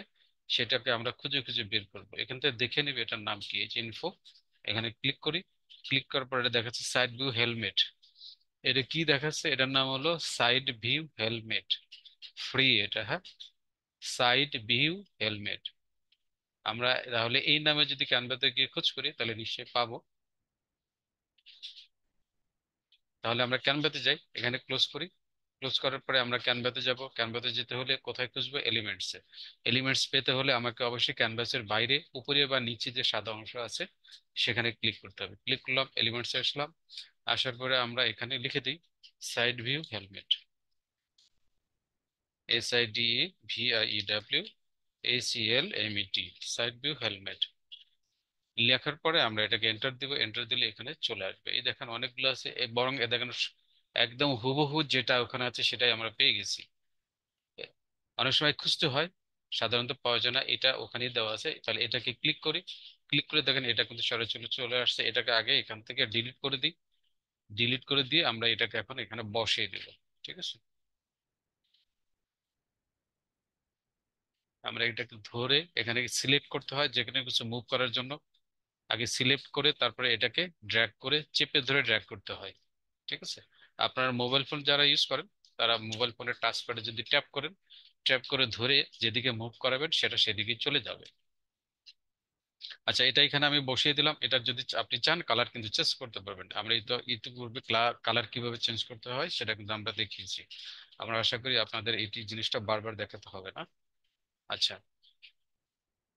সেটাকে আমরা খুঁজে খুঁজে বের করব। এখান থেকে দেখে নিবে এটার নাম কি, এই যে ইনফো। এখানে ক্লিক করি, ক্লিক করার পর এটা দেখাচ্ছে সাইড ভিউ হেলমেট। এটা কি দেখাচ্ছে, এটার নাম হলো সাইড ভিউ হেলমেট, ফ্রি এটা। হ্যাঁ, সাইড ভিউ হেলমেট। আমরা তাহলে এই নামে যদি ক্যানভাতে গিয়ে খোঁজ করি তাহলে নিশ্চয়ই পাবো। তাহলে আমরা ক্যানভাতে যাই, এখানে ক্লোজ করি। ক্লোজ করার পরে আমরা ক্যানভাতে যাব। ক্যানভাতে যেতে হলে কোথায় খুঁজবো, এলিমেন্টসে। এলিমেন্টস পেতে হলে আমাকে অবশ্যই ক্যানভাসের বাইরে উপরে বা নিচে যে সাদা অংশ আছে সেখানে ক্লিক করতে হবে। ক্লিক করলাম, এলিমেন্টসে আসলাম। আসার পরে আমরা এখানে লিখে দিই side view helmet, SIDVIEWACLMET, side view helmet. লেখার পরে আমরা এটাকে এন্টার দিব, এন্টার দিলে এখানে চলে আসবে। এই দেখেন অনেকগুলো আছে, বরং এ দেখেন একদম হুবহু যেটা ওখানে আছে সেটাই আমরা পেয়ে গেছি। অনেক সময় খুঁজতে হয়, সাধারণত পাওয়া যায় না, এটা ওখানেই দেওয়া আছে। তাহলে এটাকে ক্লিক করি, ক্লিক করে দেখেন এটা কিন্তু সরাসরি চলে আসছে। এটাকে আগে এখান থেকে ডিলিট করে দিই, ডিলিট করে দিয়ে আমরা এটাকে এখন এখানে বসিয়ে দিব। ঠিক আছে, আমরা এটাকে ধরে এখানে সিলেক্ট করতে হয় যেখানে কিছু মুভ করার জন্য। আগে সিলেক্ট করে তারপরে এটাকে ড্র্যাগ করে চেপে ধরে ড্র্যাগ করতে হয়। ঠিক আছে, আপনার মোবাইল ফোন যারা ইউজ করেন তারা মোবাইল ফোনের টাচ প্যাডে যদি ট্যাপ করেন, ট্যাপ করে ধরে যেদিকে মুভ করাবেন সেটা সেদিকেই চলে যাবে। আচ্ছা, এটা এখানে আমি বসিয়ে দিলাম। এটা যদি আপনি চান কালার কিন্তু চেঞ্জ করতে পারবেন। আমরা ইতিপূর্বে কালার কিভাবে চেঞ্জ করতে হয় সেটা কিন্তু আমরা দেখিয়েছি। আমরা আশা করি আপনাদের এই জিনিসটা বারবার দেখাতে হবে না। আচ্ছা,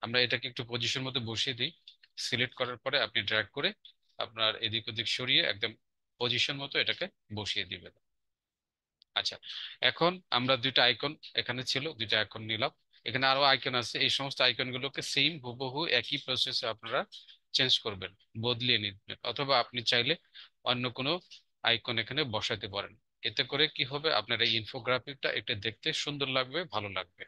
আমরা এটাকে একটু পজিশন মতো বসিয়ে দিই। সিলেক্ট করার পরে আপনি ড্র্যাগ করে আপনার এদিক ওদিক সরিয়ে একদম পজিশন মতো এটাকে বসিয়ে দিবেন। আচ্ছা, এখন আমরা দুইটা আইকন এখানে ছিল, দুইটা আইকন নিলাম। এখানে আরো আইকন আছে, এই সমস্ত আইকন গুলোকে সেম হুবহু একই প্রসেসে আপনারা চেঞ্জ করবেন, বদলিয়ে নিবেন, অথবা আপনি চাইলে অন্য কোনো আইকন এখানে বসাতে পারেন। এতে করে কি হবে, আপনার এই ইনফোগ্রাফিকটা এটা দেখতে সুন্দর লাগবে, ভালো লাগবে।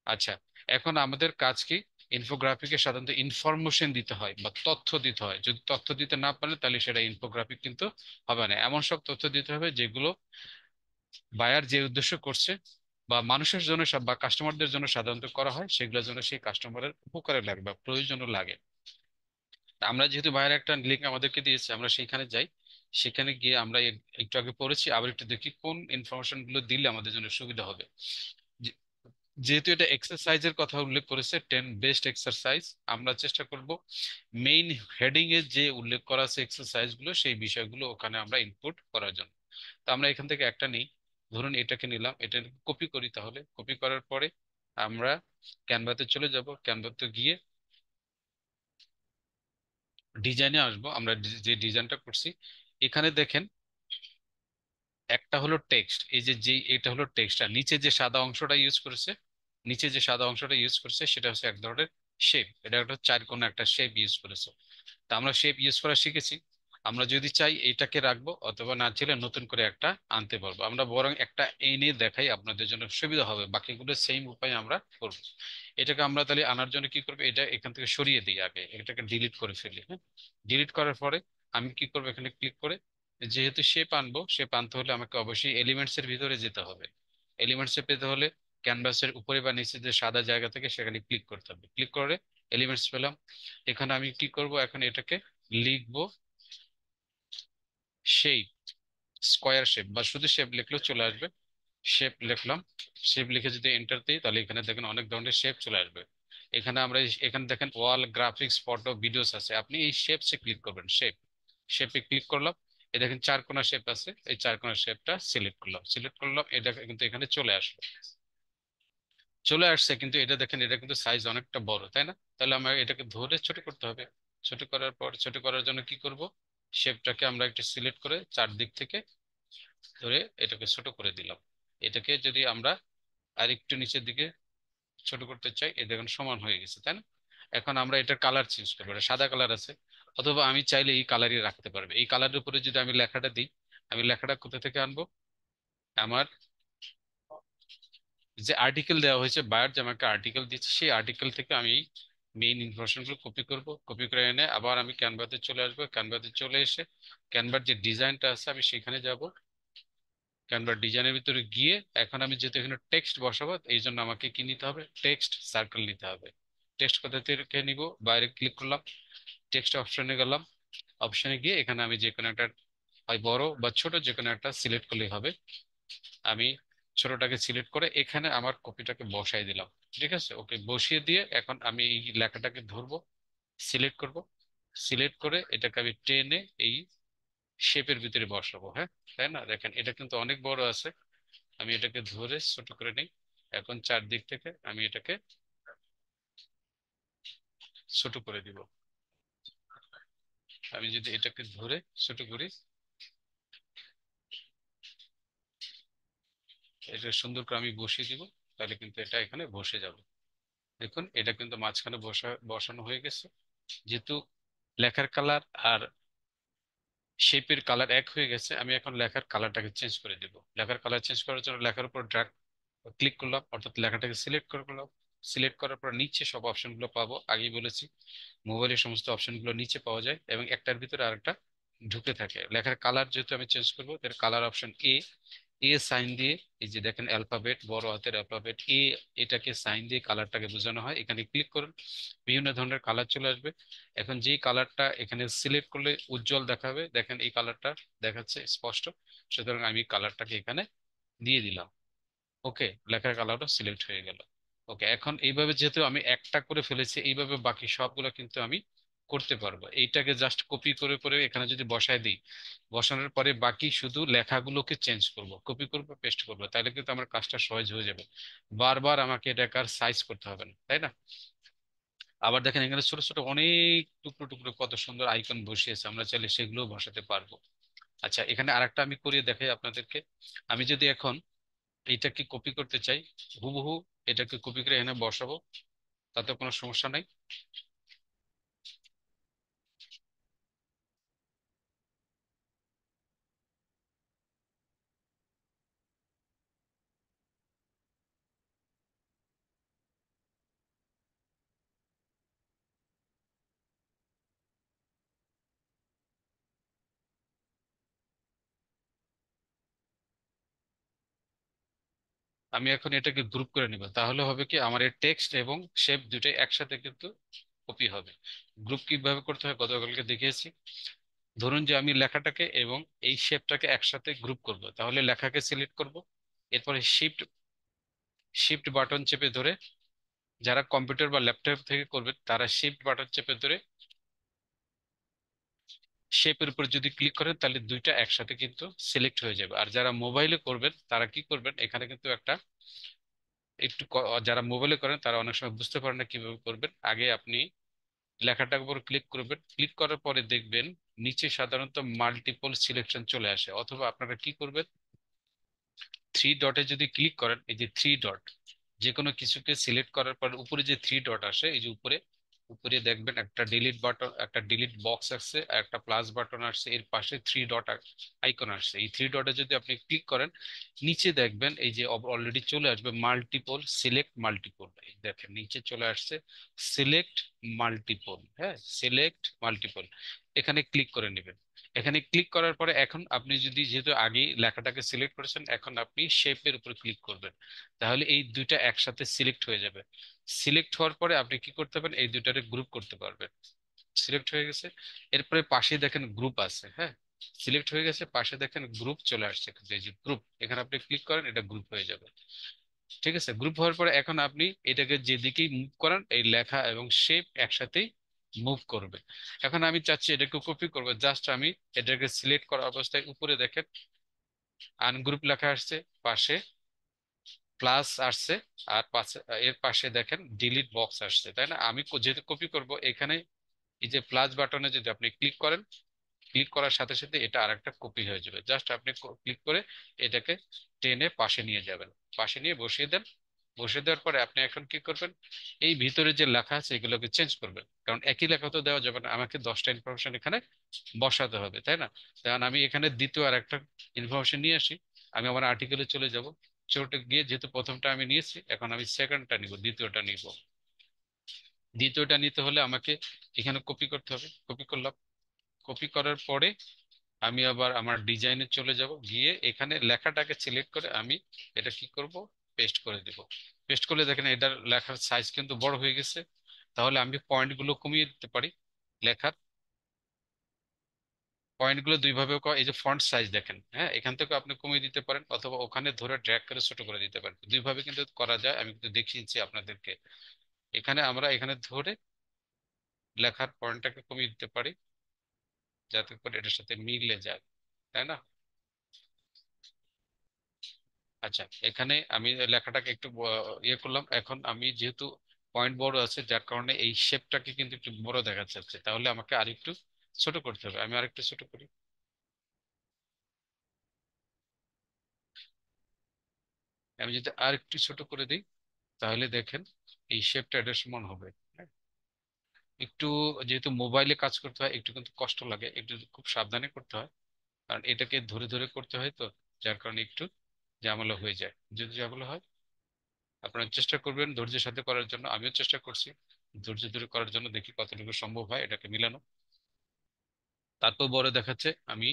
আচ্ছা, এখন আমাদের কাজ কি, ইনফোগ্রাফিকে সাধারণত ইনফরমেশন দিতে হয় বা তথ্য দিতে হয়। যদি তথ্য দিতে না পারেন তাহলে সেটা ইনফোগ্রাফিক কিন্তু হবে না। এমন সব তথ্য দিতে হবে যেগুলো বায়ার যে উদ্দেশ্য করছে বা মানুষের জন্য বা কাস্টমারদের জন্য সাধারণত করা হয়, সেগুলোর জন্য সেই কাস্টমারের উপকারে লাগে বা প্রয়োজনও লাগে। তা আমরা যেহেতু বায়ার একটা লিঙ্ক আমাদেরকে দিয়েছে, আমরা সেইখানে যাই। সেখানে গিয়ে আমরা একটু আগে পড়েছি, আবার একটু দেখি কোন ইনফরমেশন গুলো দিলে আমাদের জন্য সুবিধা হবে। যে- যেহেতু এটা এক্সারসাইজের কথা উল্লেখ করেছে, 10 বেস্ট এক্সারসাইজ, আমরা চেষ্টা করব মেইন হেডিং এ যে উল্লেখ করা আছে এক্সারসাইজ গুলো সেই বিষয়গুলো ওখানে আমরা ইনপুট করার জন্য। তো আমরা এখান থেকে একটা নিই, ধরুন এটাকে নিলাম, এটা কপি করি। তাহলে কপি করার পরে আমরা ক্যানভাতে চলে যাব, ক্যানভাতে গিয়ে ডিজাইনে আসবো। আমরা যে ডিজাইনটা করছি এখানে দেখেন, একটা হলো টেক্সট, এই যে এটা হলো টেক্সট, আর নিচে যে সাদা অংশটা ইউজ করেছে, নিচে যে সাদা অংশটা ইউজ করেছে সেটা হচ্ছে এক ধরনের শেপ। এটা একটা চার কোণা একটা শেপ ইউজ করেছে। তা আমরা শেপ ইউজ করা শিখেছি। আমরা যদি চাই এইটাকে রাখবো, অথবা না চাইলে নতুন করে একটা আনতে পারবো। আমরা বরং একটা এনে দেখাই, আপনাদের জন্য সুবিধা হবে, বাকিগুলো সেম উপায় আমরা করবো। এটাকে আমরা তাহলে আনার জন্য কি করবো, এটা এখান থেকে সরিয়ে দিই, আগে এটাকে ডিলিট করে ফেলি। হ্যাঁ, ডিলিট করার পরে আমি কি করবো, এখানে ক্লিক করে যেহেতু শেপ আনবো, শেপ আনতে হলে আমাকে অবশ্যই এলিমেন্টস এর ভিতরে যেতে হবে। এলিমেন্টস এ পেতে হলে ক্যানভাসের উপরে বা নিচে যে সাদা জায়গা থেকে সেখানে ক্লিক করতে হবে। ক্লিক করে এলিমেন্টস পেলাম। এখানে আমি কি করব, এখন এটাকে লিখবো শেপ, স্কোয়ার শেপ বা শুধু শেপ লিখলেও চলে আসবে। শেপ লিখলাম, শেপ লিখে যদি এন্টার দিই তাহলে এখানে দেখেন অনেক ধরনের শেপ চলে আসবে। এখানে আমরা এখানে দেখেন ওয়াল, গ্রাফিক্স, ফটো, ভিডিওস আছে, আপনি এই শেপসে ক্লিক করবেন। শেপে ক্লিক করলাম, এই দেখেন চার কোণা শেপ আছে, এই চার কোণা শেপটা সিলেক্ট করলাম, এটা কিন্তু এখানে চলে আসলো। চলে আসছে, কিন্তু এটা দেখেন এটা কিন্তু সাইজ অনেকটা বড়, তাই না? তাহলে আমরা এটাকে ধরে ছোট করতে হবে। ছোট করার জন্য কি করব, শেপটাকে আমরা একটু সিলেক্ট করে চারদিক থেকে ধরে এটাকে ছোট করে দিলাম। এটাকে যদি আমরা আরেকটু নিচের দিকে ছোট করতে চাই, এই দেখুন সমান হয়ে গেছে, তাই না? এখন আমরা এটার কালার চেঞ্জ করবো, এটা সাদা কালার আছে, অথবা আমি চাইলে এই কালারই রাখতে পারবো। এই কালারের উপরে যদি আমি লেখাটা দিই, আমি লেখাটা কোথা থেকে আনবো, আমার যে আর্টিকেল দেওয়া হয়েছে, বায়ার যে আমাকে আর্টিকেল দিচ্ছে, সেই আর্টিকেল থেকে আমি মেইন ইনফরমেশন গুলো কপি করব। কপি করে এনে আবার আমি ক্যানভাতে চলে আসবো। ক্যানভাতে চলে এসে ক্যানভার যে ডিজাইনটা আছে আমি সেখানে যাব। ক্যানভার ডিজাইনের ভিতরে গিয়ে এখন আমি যেহেতু এখানে টেক্সট বসাবো, এই জন্য আমাকে কি নিতে হবে, টেক্সট সার্কেল নিতে হবে। টেক্সট কোথা থেকে নিব, বাইরে ক্লিক করলাম, টেক্সট অপশনে গেলাম। অপশনে গিয়ে এখানে আমি যে কোনো একটা, হয় বড় বা ছোট, যে কোনো একটা সিলেক্ট করলেই হবে। আমি ছোটটাকে সিলেক্ট করে এখানে আমার কপিটাকে বসাই দিলাম। ঠিক আছে, ওকে বসিয়ে দিয়ে এখন আমি এই লেখাটাকে ধরবো, সিলেক্ট করব। সিলেক্ট করে এটাকে আমি টেনে এই শেপের ভিতরে বসাবো। হ্যাঁ, তাই না? দেখেন এটা কিন্তু অনেক বড় আছে, আমি এটাকে ধরে ছোট করে নিই। এখন চারদিক থেকে আমি এটাকে ছোট করে দিব। আমি যদি এটাকে ধরে ছোট করি, এটা সুন্দর করে আমি বসিয়ে দিব, তাহলে কিন্তু এটা এখানে বসে যাবে। দেখুন এটা কিন্তু মাঝখানে বসানো হয়ে গেছে। যেহেতু লেখার কালার আর শেপের কালার এক হয়ে গেছে, আমি এখন লেখার কালারটাকে চেঞ্জ করে দিব। লেখার কালার চেঞ্জ করার জন্য লেখার উপর ড্র্যাগ ক্লিক করলাম, অর্থাৎ লেখাটাকে সিলেক্ট করলাম। সিলেক্ট করার পর নিচে সব অপশনগুলো পাবো, আগেই বলেছি মোবাইলের সমস্ত অপশনগুলো নিচে পাওয়া যায় এবং একটার ভিতরে আরেকটা ঢুকে থাকে। লেখার কালার যেহেতু আমি চেঞ্জ করবো, এর কালার অপশন এ, এ সাইন দিয়ে, এই যে দেখেন অ্যালফাবেট, বড় হাতের অ্যালফাবেট এ, এটাকে সাইন দিয়ে কালারটাকে বোঝানো হয়। এখানে ক্লিক করুন, বিভিন্ন ধরনের কালার চলে আসবে। এখন যে কালারটা এখানে সিলেক্ট করলে উজ্জ্বল দেখাবে, দেখেন এই কালারটা দেখাচ্ছে স্পষ্ট, সুতরাং আমি কালারটাকে এখানে দিয়ে দিলাম। ওকে, লেখার কালারটা সিলেক্ট হয়ে গেল। ওকে, এখন এইভাবে যেহেতু আমি একটা করে ফেলেছি, এইভাবে বাকি সবগুলো কিন্তু আমি করতে পারবো। এইটাকে জাস্ট কপি করে করে এখানে যদি বসায় দিই, বসানোর পরে বাকি শুধু লেখাগুলোকে চেঞ্জ করব, কপি করব, পেস্ট করব, তাহলে কিন্তু আমার কাজটা সহজ হয়ে যাবে। বারবার আমাকে এটাকে আর সাইজ করতে হবে না, তাই না? আবার দেখেন এখানে ছোট ছোট অনেক টুকরো টুকরো কত সুন্দর আইকন বসিয়েছে, আমরা চাইলে সেগুলো বসাতে পারবো। আচ্ছা, এখানে আরেকটা আমি করিয়ে দেখাই আপনাদেরকে। আমি যদি এখন এইটাকে কপি করতে চাই, হুবহু এটাকে কপি করে এখানে বসাবো, তাতে কোনো সমস্যা নাই। আমি এখন এটাকে গ্রুপ করে নিব, তাহলে হবে কি আমার এই টেক্সট এবং শেপ দুটাই একসাথে কিন্তু কপি হবে। গ্রুপ কিভাবে করতে হয় গতকালকে দেখিয়েছি। ধরুন যে আমি লেখাটাকে এবং এই শেপটাকে একসাথে গ্রুপ করব, তাহলে লেখাকে সিলেক্ট করব, এরপরে শিফট শিফট বাটন চেপে ধরে, যারা কম্পিউটার বা ল্যাপটপ থেকে করবে তারা শিফট বাটন চেপে ধরে শেপের উপর যদি ক্লিক করেন তাহলে দুইটা একসাথে কিন্তু সিলেক্ট হয়ে যাবে। আর যারা মোবাইলে করবেন তারা কি করবেন, এখানে কিন্তু একটা যারা মোবাইলে করেন তারা অনেক সময় বুঝতে পারেন না কিভাবে করবেন। আগে আপনি লেখাটার উপর ক্লিক করবেন, ক্লিক করার পরে দেখবেন নিচে সাধারণত মাল্টিপল সিলেকশন চলে আসে, অথবা আপনারা কি করবেন, থ্রি ডটে যদি ক্লিক করেন, এই যে থ্রি ডট, যে কোনো কিছুকে সিলেক্ট করার পর উপরে যে থ্রি ডট আসে, এই যে উপরে উপরে দেখবেন একটা ডিলিট বাটন, একটা ডিলিট বক্স আসছে আর একটা প্লাস বাটন আসছে, এর পাশে থ্রি ডট আইকন আসছে। এই থ্রি ডটে যদি আপনি ক্লিক করেন, নিচে দেখবেন এই যে অলরেডি চলে আসবে মাল্টিপল, সিলেক্ট মাল্টিপল, এই দেখেন নিচে চলে আসছে সিলেক্ট মাল্টিপল। হ্যাঁ, সিলেক্ট মাল্টিপল, এখানে ক্লিক করে নেবেন। এখানে ক্লিক করার পরে এখন আপনি যদি, যেহেতু আগে লেখাটাকে সিলেক্ট করেছেন, এখন আপনি শেপের উপর ক্লিক করবেন, তাহলে এই দুইটা একসাথে সিলেক্ট হয়ে যাবে। সিলেক্ট হওয়ার পরে আপনি কি করতে পারবেন, এই দুইটারে গ্রুপ করতে পারবেন। সিলেক্ট হয়ে গেছে, এরপরে পাশে দেখেন গ্রুপ আছে, হ্যাঁ, সিলেক্ট হয়ে গেছে, পাশে দেখেন গ্রুপ চলে আসছে, কিন্তু এই যে গ্রুপ, এখানে আপনি ক্লিক করেন, এটা গ্রুপ হয়ে যাবে। ঠিক আছে, গ্রুপ হওয়ার পরে এখন আপনি এটাকে যেদিকেই মুভ করান, এই লেখা এবং শেপ একসাথেই মুভ করবে। এখন আমি চাচ্ছি এটাকে কপি করবো, জাস্ট আমি এটাকে সিলেক্ট করা অবস্থায় উপরে দেখেন আনগ্রুপ লেখা আসছে, পাশে প্লাস আসছে, আর পাশে, এর পাশে দেখেন ডিলিট বক্স আসছে, তাই না? আমি যেহেতু কপি করব, এখানে এই যে প্লাস বাটনে যদি আপনি ক্লিক করেন, ক্লিক করার সাথে সাথে এটা আরেকটা কপি হয়ে যাবে। জাস্ট আপনি ক্লিক করে এটাকে টেনে পাশে নিয়ে যাবেন, পাশে নিয়ে বসিয়ে দেন। বসিয়ে দেওয়ার পরে আপনি এখন কি করবেন, এই ভিতরে যে লেখা আছে এগুলোকে চেঞ্জ করবেন, কারণ একই লেখা তো দেওয়া যাবে না, আমাকে 10টা ইনফরমেশন এখানে বসাতে হবে, তাই না? কারণ আমি এখানে দ্বিতীয় আর একটা ইনফরমেশন নিয়ে আসি। আমি আমার আর্টিকেলে চলে যাব, ছোট গিয়ে, যেহেতু প্রথমটা আমি নিয়েছি, এখন আমি সেকেন্ডটা নিব, দ্বিতীয়টা নিব। দ্বিতীয়টা নিতে হলে আমাকে এখানে কপি করতে হবে, কপি করলাম। কপি করার পরে আমি আবার আমার ডিজাইনে চলে যাব, গিয়ে এখানে লেখাটাকে সিলেক্ট করে আমি এটা কি করব, পেস্ট করে দেব। পেস্ট করলে দেখেন এটার লেখার সাইজ কিন্তু বড় হয়ে গেছে। তাহলে আমি পয়েন্টগুলো কমিয়ে দিতে পারি, লেখার পয়েন্টগুলো দুইভাবে, এই যে ফন্ট সাইজ দেখেন, হ্যাঁ, এখান থেকে আপনি কমিয়ে দিতে পারেন, অথবা ওখানে ধরে ড্র্যাগ করে ছোট করে দিতে পারেন, দুইভাবে কিন্তু করা যায়, আমি কিন্তু দেখিয়েছি আপনাদেরকে। এখানে আমরা এখানে ধরে লেখার পয়েন্টটাকে কমিয়ে দিতে পারি, যাতে করে এটার সাথে মিলে যায়, তাই না? আচ্ছা, এখানে আমি লেখাটাকে একটু ইয়ে করলাম। এখন আমি যেহেতু পয়েন্ট বড় আছে, যার কারণে এই শেপটাকে কিন্তু একটু বড় দেখা যাচ্ছে, তাহলে আমাকে আরেকটু ছোট করতে হবে। আমি আরেকটু ছোট করি। আমি যদি আরেকটু ছোট করে দিই, তাহলে দেখেন এই শেপটা এটার সমান হবে। হ্যাঁ, একটু, যেহেতু মোবাইলে কাজ করতে হয়, একটু কিন্তু কষ্ট লাগে, একটু খুব সাবধানে করতে হয়, কারণ এটাকে ধরে ধরে করতে হয় তো, যার কারণে একটু ঝামেলা হয়ে যায়। যদি ঝামেলা হয়, আপনারা চেষ্টা করবেন ধৈর্যের সাথে করার জন্য, আমিও চেষ্টা করছি ধৈর্য ধরে করার জন্য, দেখি কতটুকু সম্ভব হয় এটাকে মিলানো। তারপর বড় দেখাচ্ছে, আমি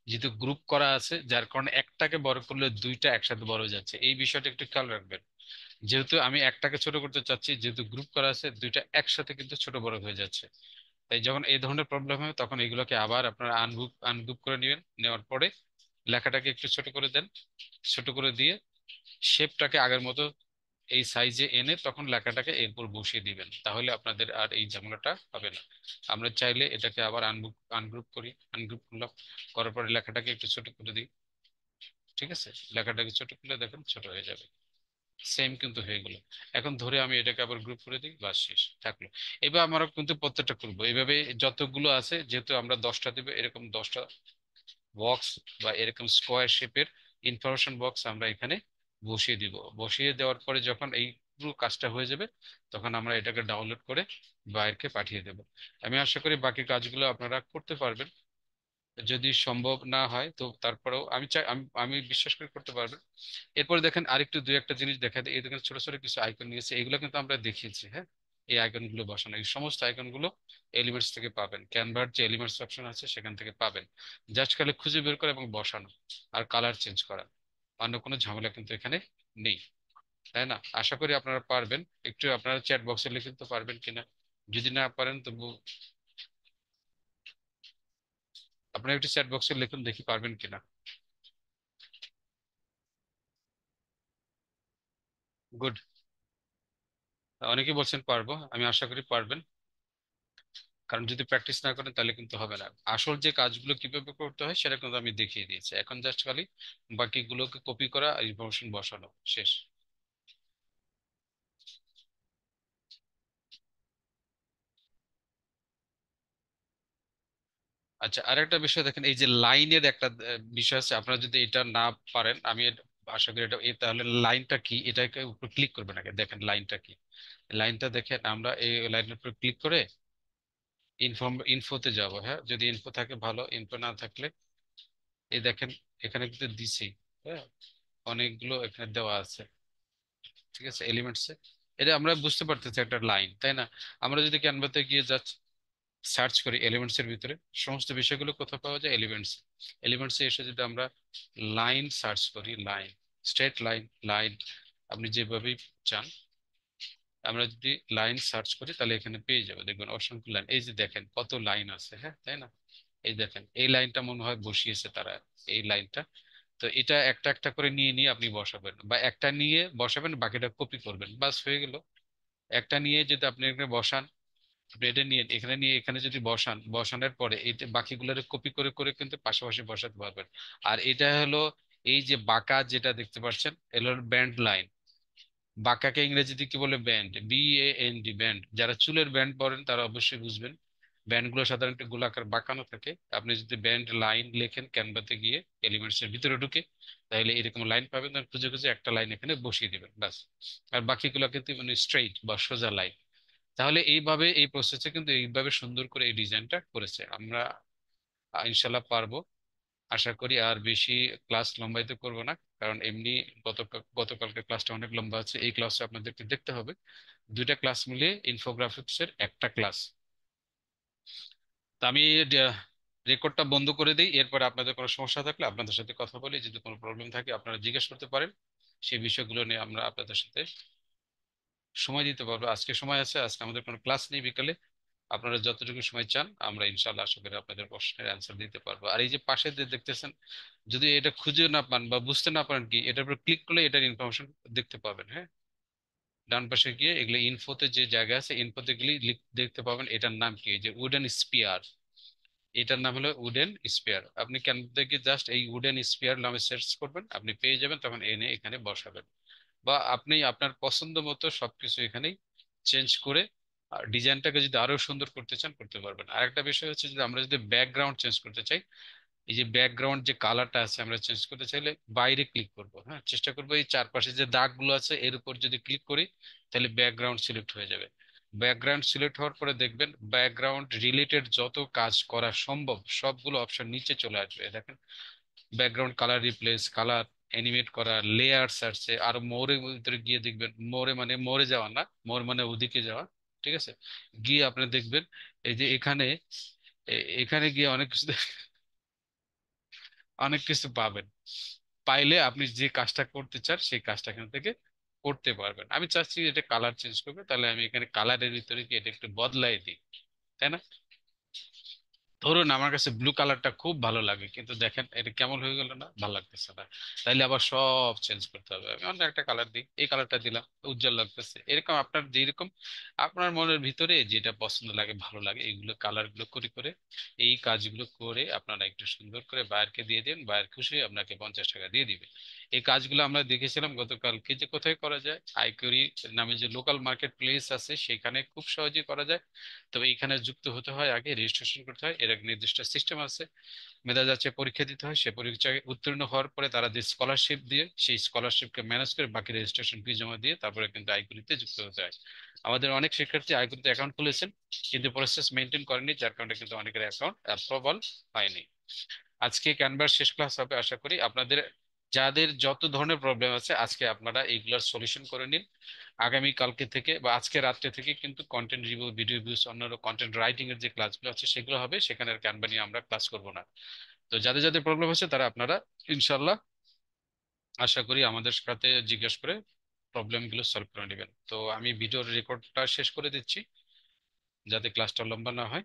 যেহেতু গ্রুপ করা আছে, যার কারণে একটাকে বড় করলে দুইটা একসাথে বড় হয়ে যাচ্ছে, এই বিষয়টা একটু খেয়াল রাখবেন। যেহেতু আমি একটাকে ছোট করতে চাচ্ছি, যেহেতু গ্রুপ করা আছে, দুইটা একসাথে কিন্তু ছোট বড় হয়ে যাচ্ছে। তাই যখন এই ধরনের প্রবলেম হয়, তখন এগুলোকে আবার আপনারা আনগ্রুপ আনগ্রুপ করে নেবেন, নেওয়ার পরে লেখাটাকে একটু ছোট করে দেন, ছোট করে দিয়ে শেপটাকে আগের মতো এই সাইজে এনে তখন লেখাটাকে এরপর বসিয়ে দিবেন, তাহলে আপনাদের আর এই ঝামেলাটা হবে না। আমরা চাইলে এটাকে আবার আনগ্রুপ করি, আনগ্রুপ করলাম, করার পরে লেখাটাকে একটু ছোট করে দিই। ঠিক আছে, লেখাটাকে ছোট করলে দেখেন ছোট হয়ে যাবে, সেম কিন্তু হয়ে গেল। এখন ধরে আমি এটাকে আবার গ্রুপ করে দিই, বাস শেষ থাকলো। এবার আমরা কিন্তু প্রত্যেকটা করবো এইভাবে, যতগুলো আছে, যেহেতু আমরা 10টা দিব, এরকম 10টা বক্স বা এরকম স্কোয়ার শেপের ইনফরমেশন বক্স আমরা এখানে বসিয়ে দিব। বসিয়ে দেওয়ার পরে যখন এই পুরো কাজটা হয়ে যাবে, তখন আমরা এটাকে ডাউনলোড করে বাইরকে পাঠিয়ে দেব। আমি আশা করি বাকি কাজগুলো আপনারা করতে পারবেন। যদি সম্ভব না হয় তো তারপরেও আমি চাই, আমি বিশ্বাস করে করতে পারবেন। এরপরে দেখেন আরেকটু দুই একটা জিনিস দেখা যায়, এই দেখেন ছোট ছোট কিছু আইকন নিয়েছে, এগুলো কিন্তু আমরা দেখিয়েছি, হ্যাঁ। এই আইকন গুলো বসানো, এই সমস্ত আইকন গুলো এলিমেন্টস থেকে পাবেন, ক্যানভার যে এলিমেন্টস অপশন আছে সেখান থেকে পাবেন। জাস্ট খালি খুঁজে বের করা এবং বসানো, আর কালার চেঞ্জ করা, অন্য কোনো ঝামেলা কিন্তু এখানে নেই, তাই না? আশা করি আপনারা পারবেন। একটু আপনারা চ্যাট বক্সে লিখে তো পারবেন কিনা, যদি না পারেন তবু আপনারা একটু চ্যাট বক্সে লিখুন, দেখি পারবেন কিনা। গুড। অনেকেই বলছেন পারবো, আমি আশা করি পারবেন, কারণ যদি প্র্যাকটিস না করেন তাহলে কিন্তু হবে না। আসল যে কাজগুলো কিভাবে করতে হয় সেটা কিন্তু আমি দেখিয়ে দিয়েছি, এখন জাস্ট খালি বাকিগুলোকে কপি করা আর ইনফরমেশন বসানো, শেষ। আচ্ছা, আরেকটা বিষয় দেখেন, এই যে লাইনের একটা বিষয় আছে, আপনারা যদি এটা না পারেন, আমি আশা করি এটা তাহলে লাইনটা কি, এটাকে উপর ক্লিক করবেন আগে, দেখেন লাইনটা কি। লাইনটা দেখেন, আমরা এই লাইনের উপর ক্লিক করে ইনফোতে যাব, হ্যাঁ, যদি ইনফো থাকে ভালো, ইনফো না থাকলে এই দেখেন এখানে কিন্তু দিছি, হ্যাঁ, অনেকগুলো এখানে দেওয়া আছে। ঠিক আছে, এলিমেন্টসে এটা আমরা বুঝতে পারতেছি একটা লাইন, তাই না? আমরা যদি ক্যানভাতে গিয়ে যাচ্ছি, সার্চ করি এলিমেন্টস এর ভিতরে, সমস্ত বিষয়গুলো কোথাও পাওয়া যায় এলিমেন্টস। এলিমেন্টসে এসে যদি আমরা লাইন সার্চ করি, লাইন, স্ট্রেট লাইন, লাইন, আপনি যেভাবেই চান, আমরা যদি লাইন সার্চ করি তাহলে এখানে পেয়ে যাবো, দেখবেন অসংখ্য লাইন। এই যে দেখেন কত লাইন আছে, হ্যাঁ তাই না? এই দেখেন এই লাইনটা মনে হয় বসিয়েছে তারা, এই লাইনটা। তো এটা একটা একটা করে নিয়ে নিয়ে আপনি বসাবেন, বা একটা নিয়ে বসাবেন, বাকিটা কপি করবেন, বাস হয়ে গেল। একটা নিয়ে যদি আপনি এখানে বসান, আপনি এটা নিয়ে এখানে নিয়ে এখানে যদি বসান, বসানোর পরে এই বাকিগুলোর কপি করে করে কিন্তু পাশাপাশি বসাতে পারবেন। আর এটা হলো এই যে বাঁকা যেটা দেখতে পাচ্ছেন, এগুলো ব্যান্ড লাইন। বাঁকাকে ইংরেজিতে কি বলে? Band, BAND, band. যারা চুলের ব্যান্ড পরেন তারা অবশ্যই বুঝবেন। ব্যান্ড গুলো সাধারণত গোলাকার বাঁকানো থাকে। আপনি যদি ব্যান্ড লাইন লেখেন ক্যানভাতে গিয়ে এলিমেন্টস এর ভিতরে ঢুকে, তাহলে এরকম লাইন পাবেন, তখন খুঁজে খুঁজে একটা লাইন এখানে বসিয়ে দিবেন, বাস। আর বাকিগুলো কিন্তু মানে স্ট্রেইট বা সোজা লাইন। তাহলে এইভাবে এই প্রসেসে কিন্তু এইভাবে সুন্দর করে এই ডিজাইনটা করেছে। আমরা ইনশাল্লাহ পারবো, আশা করি। আর বেশি ক্লাস লম্বাইতে করব না, কারণ এমনি গত গতকালকে ক্লাসটা অনেক লম্বা আছে, এই ক্লাসটা আপনাদেরকে দেখতে হবে। দুইটা ক্লাস মিলিয়ে ইনফোগ্রাফিক্স এর একটা ক্লাস। তা আমি রেকর্ডটা বন্ধ করে দিই, এরপরে আপনাদের কোনো সমস্যা থাকলে আপনাদের সাথে কথা বলি, যদি কোনো প্রবলেম থাকে আপনারা জিজ্ঞেস করতে পারেন। সেই বিষয়গুলো নিয়ে আমরা আপনাদের সাথে সময় দিতে পারবো। আজকে সময় আছে, আজকে আমাদের কোনো ক্লাস নেই বিকালে। আপনারা যতটুকু সময় চান আমরা ইনশাল্লাহ আশা করি আপনাদের প্রশ্নের অ্যান্সার দিতে পারবো। আর এই যে পাশে যে দেখতেছেন, যদি এটা খুঁজে না পান বা বুঝতে না পারেন কি, এটার উপর ক্লিক করলে এটার ইনফরমেশন দেখতে পাবেন, হ্যাঁ। ডান পাশে গিয়ে এগুলো ইনফোতে যে জায়গা আছে, ইনফোতে গেলে দেখতে পাবেন এটার নাম কি, এই যে উডেন স্পিয়ার। এটার নাম হলো উডেন স্পিয়ার। আপনি কেন থেকে জাস্ট এই উডেন স্পিয়ার নামে সার্চ করবেন, আপনি পেয়ে যাবেন, তখন এনে এখানে বসাবেন। বা আপনি আপনার পছন্দ মতো সবকিছু এখানেই চেঞ্জ করে ডিজাইনটাকে যদি আরো সুন্দর করতে চান করতে পারবেন। আরেকটা বিষয় হচ্ছে, যদি আমরা যদি ব্যাকগ্রাউন্ড চেঞ্জ করতে চাই, এই যে ব্যাকগ্রাউন্ড যে কালারটা আছে আমরা চেঞ্জ করতে চাইলে বাইরে ক্লিক করব, হ্যাঁ, চেষ্টা করবো এই চারপাশে যে দাগগুলো আছে এর উপর যদি ক্লিক করি, তাহলে ব্যাকগ্রাউন্ড সিলেক্ট হয়ে যাবে। ব্যাকগ্রাউন্ড সিলেক্ট হওয়ার পরে দেখবেন ব্যাকগ্রাউন্ড রিলেটেড যত কাজ করা সম্ভব সবগুলো অপশন নিচে চলে আসবে, দেখেন। Background colour replace, colour animate করা, লেয়ার্স আসছে। আর মোরের ভিতরে গিয়ে দেখবেন, মোরে মানে মোরে যাওয়া না, মোর মানে ওদিকে যাওয়া, ঠিক আছে। গিয়ে আপনি দেখবেন এই যে এখানে এখানে গিয়ে অনেক কিছু অনেক কিছু পাবেন। পাইলে আপনি যে কাজটা করতে চান সেই কাজটা এখান থেকে করতে পারবেন। আমি চাচ্ছি এটা কালার চেঞ্জ করবে, তাহলে আমি এখানে কালারের ভিতরে কি এটা একটু বদলাই দিই, তাই না? ধরুন আমার কাছে ব্লু কালারটা খুব ভালো লাগে, কিন্তু দেখেন এটা কেমন হয়ে গেল, না ভালো লাগতেছে না। তাইলে আবার সব চেঞ্জ করতে হবে। আমি অন্য একটা কালার দিই, এই কালারটা দিলাম, উজ্জ্বল লাগতেছে। এরকম আপনার যেরকম আপনার মনের ভিতরে যেটা পছন্দ লাগে ভালো লাগে, এইগুলো কালার গুলো করে করে এই কাজগুলো করে আপনারা একটু সুন্দর করে বায়ারকে দিয়ে দিন, বায়ার খুশি হয়ে আপনাকে 50 টাকা দিয়ে দিবে। এই কাজগুলো আমরা দেখেছিলাম গতকালকে যে কোথায় করা যায়, আইকরি নামে যে লোকাল মার্কেট প্লেস আছে সেখানে খুব সহজেই করা যায়। তবে এখানে যুক্ত হতে হয়, আগে রেজিস্ট্রেশন করতে হয়, এর এক নির্দিষ্ট সিস্টেম আছে। মেধা যাচাই পরীক্ষা দিতে হয়, সে পরীক্ষায় উত্তীর্ণ হওয়ার পরে তারা যে স্কলারশিপ দিয়ে, সেই স্কলারশিপকে ম্যানেজ করে বাকি রেজিস্ট্রেশন ফি জমা দিয়ে তারপরে কিন্তু আইকুলিতে যুক্ত হতে হয়। আমাদের অনেক শিক্ষার্থী আইকুলিতে অ্যাকাউন্ট খুলেছেন, কিন্তু প্রসেস মেনটেন করেনি, যার কারণে কিন্তু অনেকের অ্যাকাউন্ট অ্যাপ্রুভাল হয়নি। আজকে ক্যানভার শেষ ক্লাস হবে, আশা করি আপনাদের যাদের যত ধরনের প্রবলেম আছে আজকে আপনারা এইগুলোর সলিউশন করে নিন। আগামী কালকে থেকে বা আজকে রাত্রে থেকে কিন্তু কন্টেন্ট রিভিউ, ভিডিও রিভিউস, অন্যান্য কন্টেন্ট রাইটিং এর যে ক্লাসগুলো আছে সেগুলো হবে, সেখানে আর ক্যানভা নিয়ে আমরা ক্লাস করব না। তো যাদের যাদের প্রবলেম আছে তারা আপনারা ইনশাল্লাহ আশা করি আমাদের সাথে জিজ্ঞেস করে প্রবলেম গুলো সলভ করে নেবেন। তো আমি ভিডিওর রেকর্ডটা শেষ করে দিচ্ছি, যাতে ক্লাসটা লম্বা না হয়।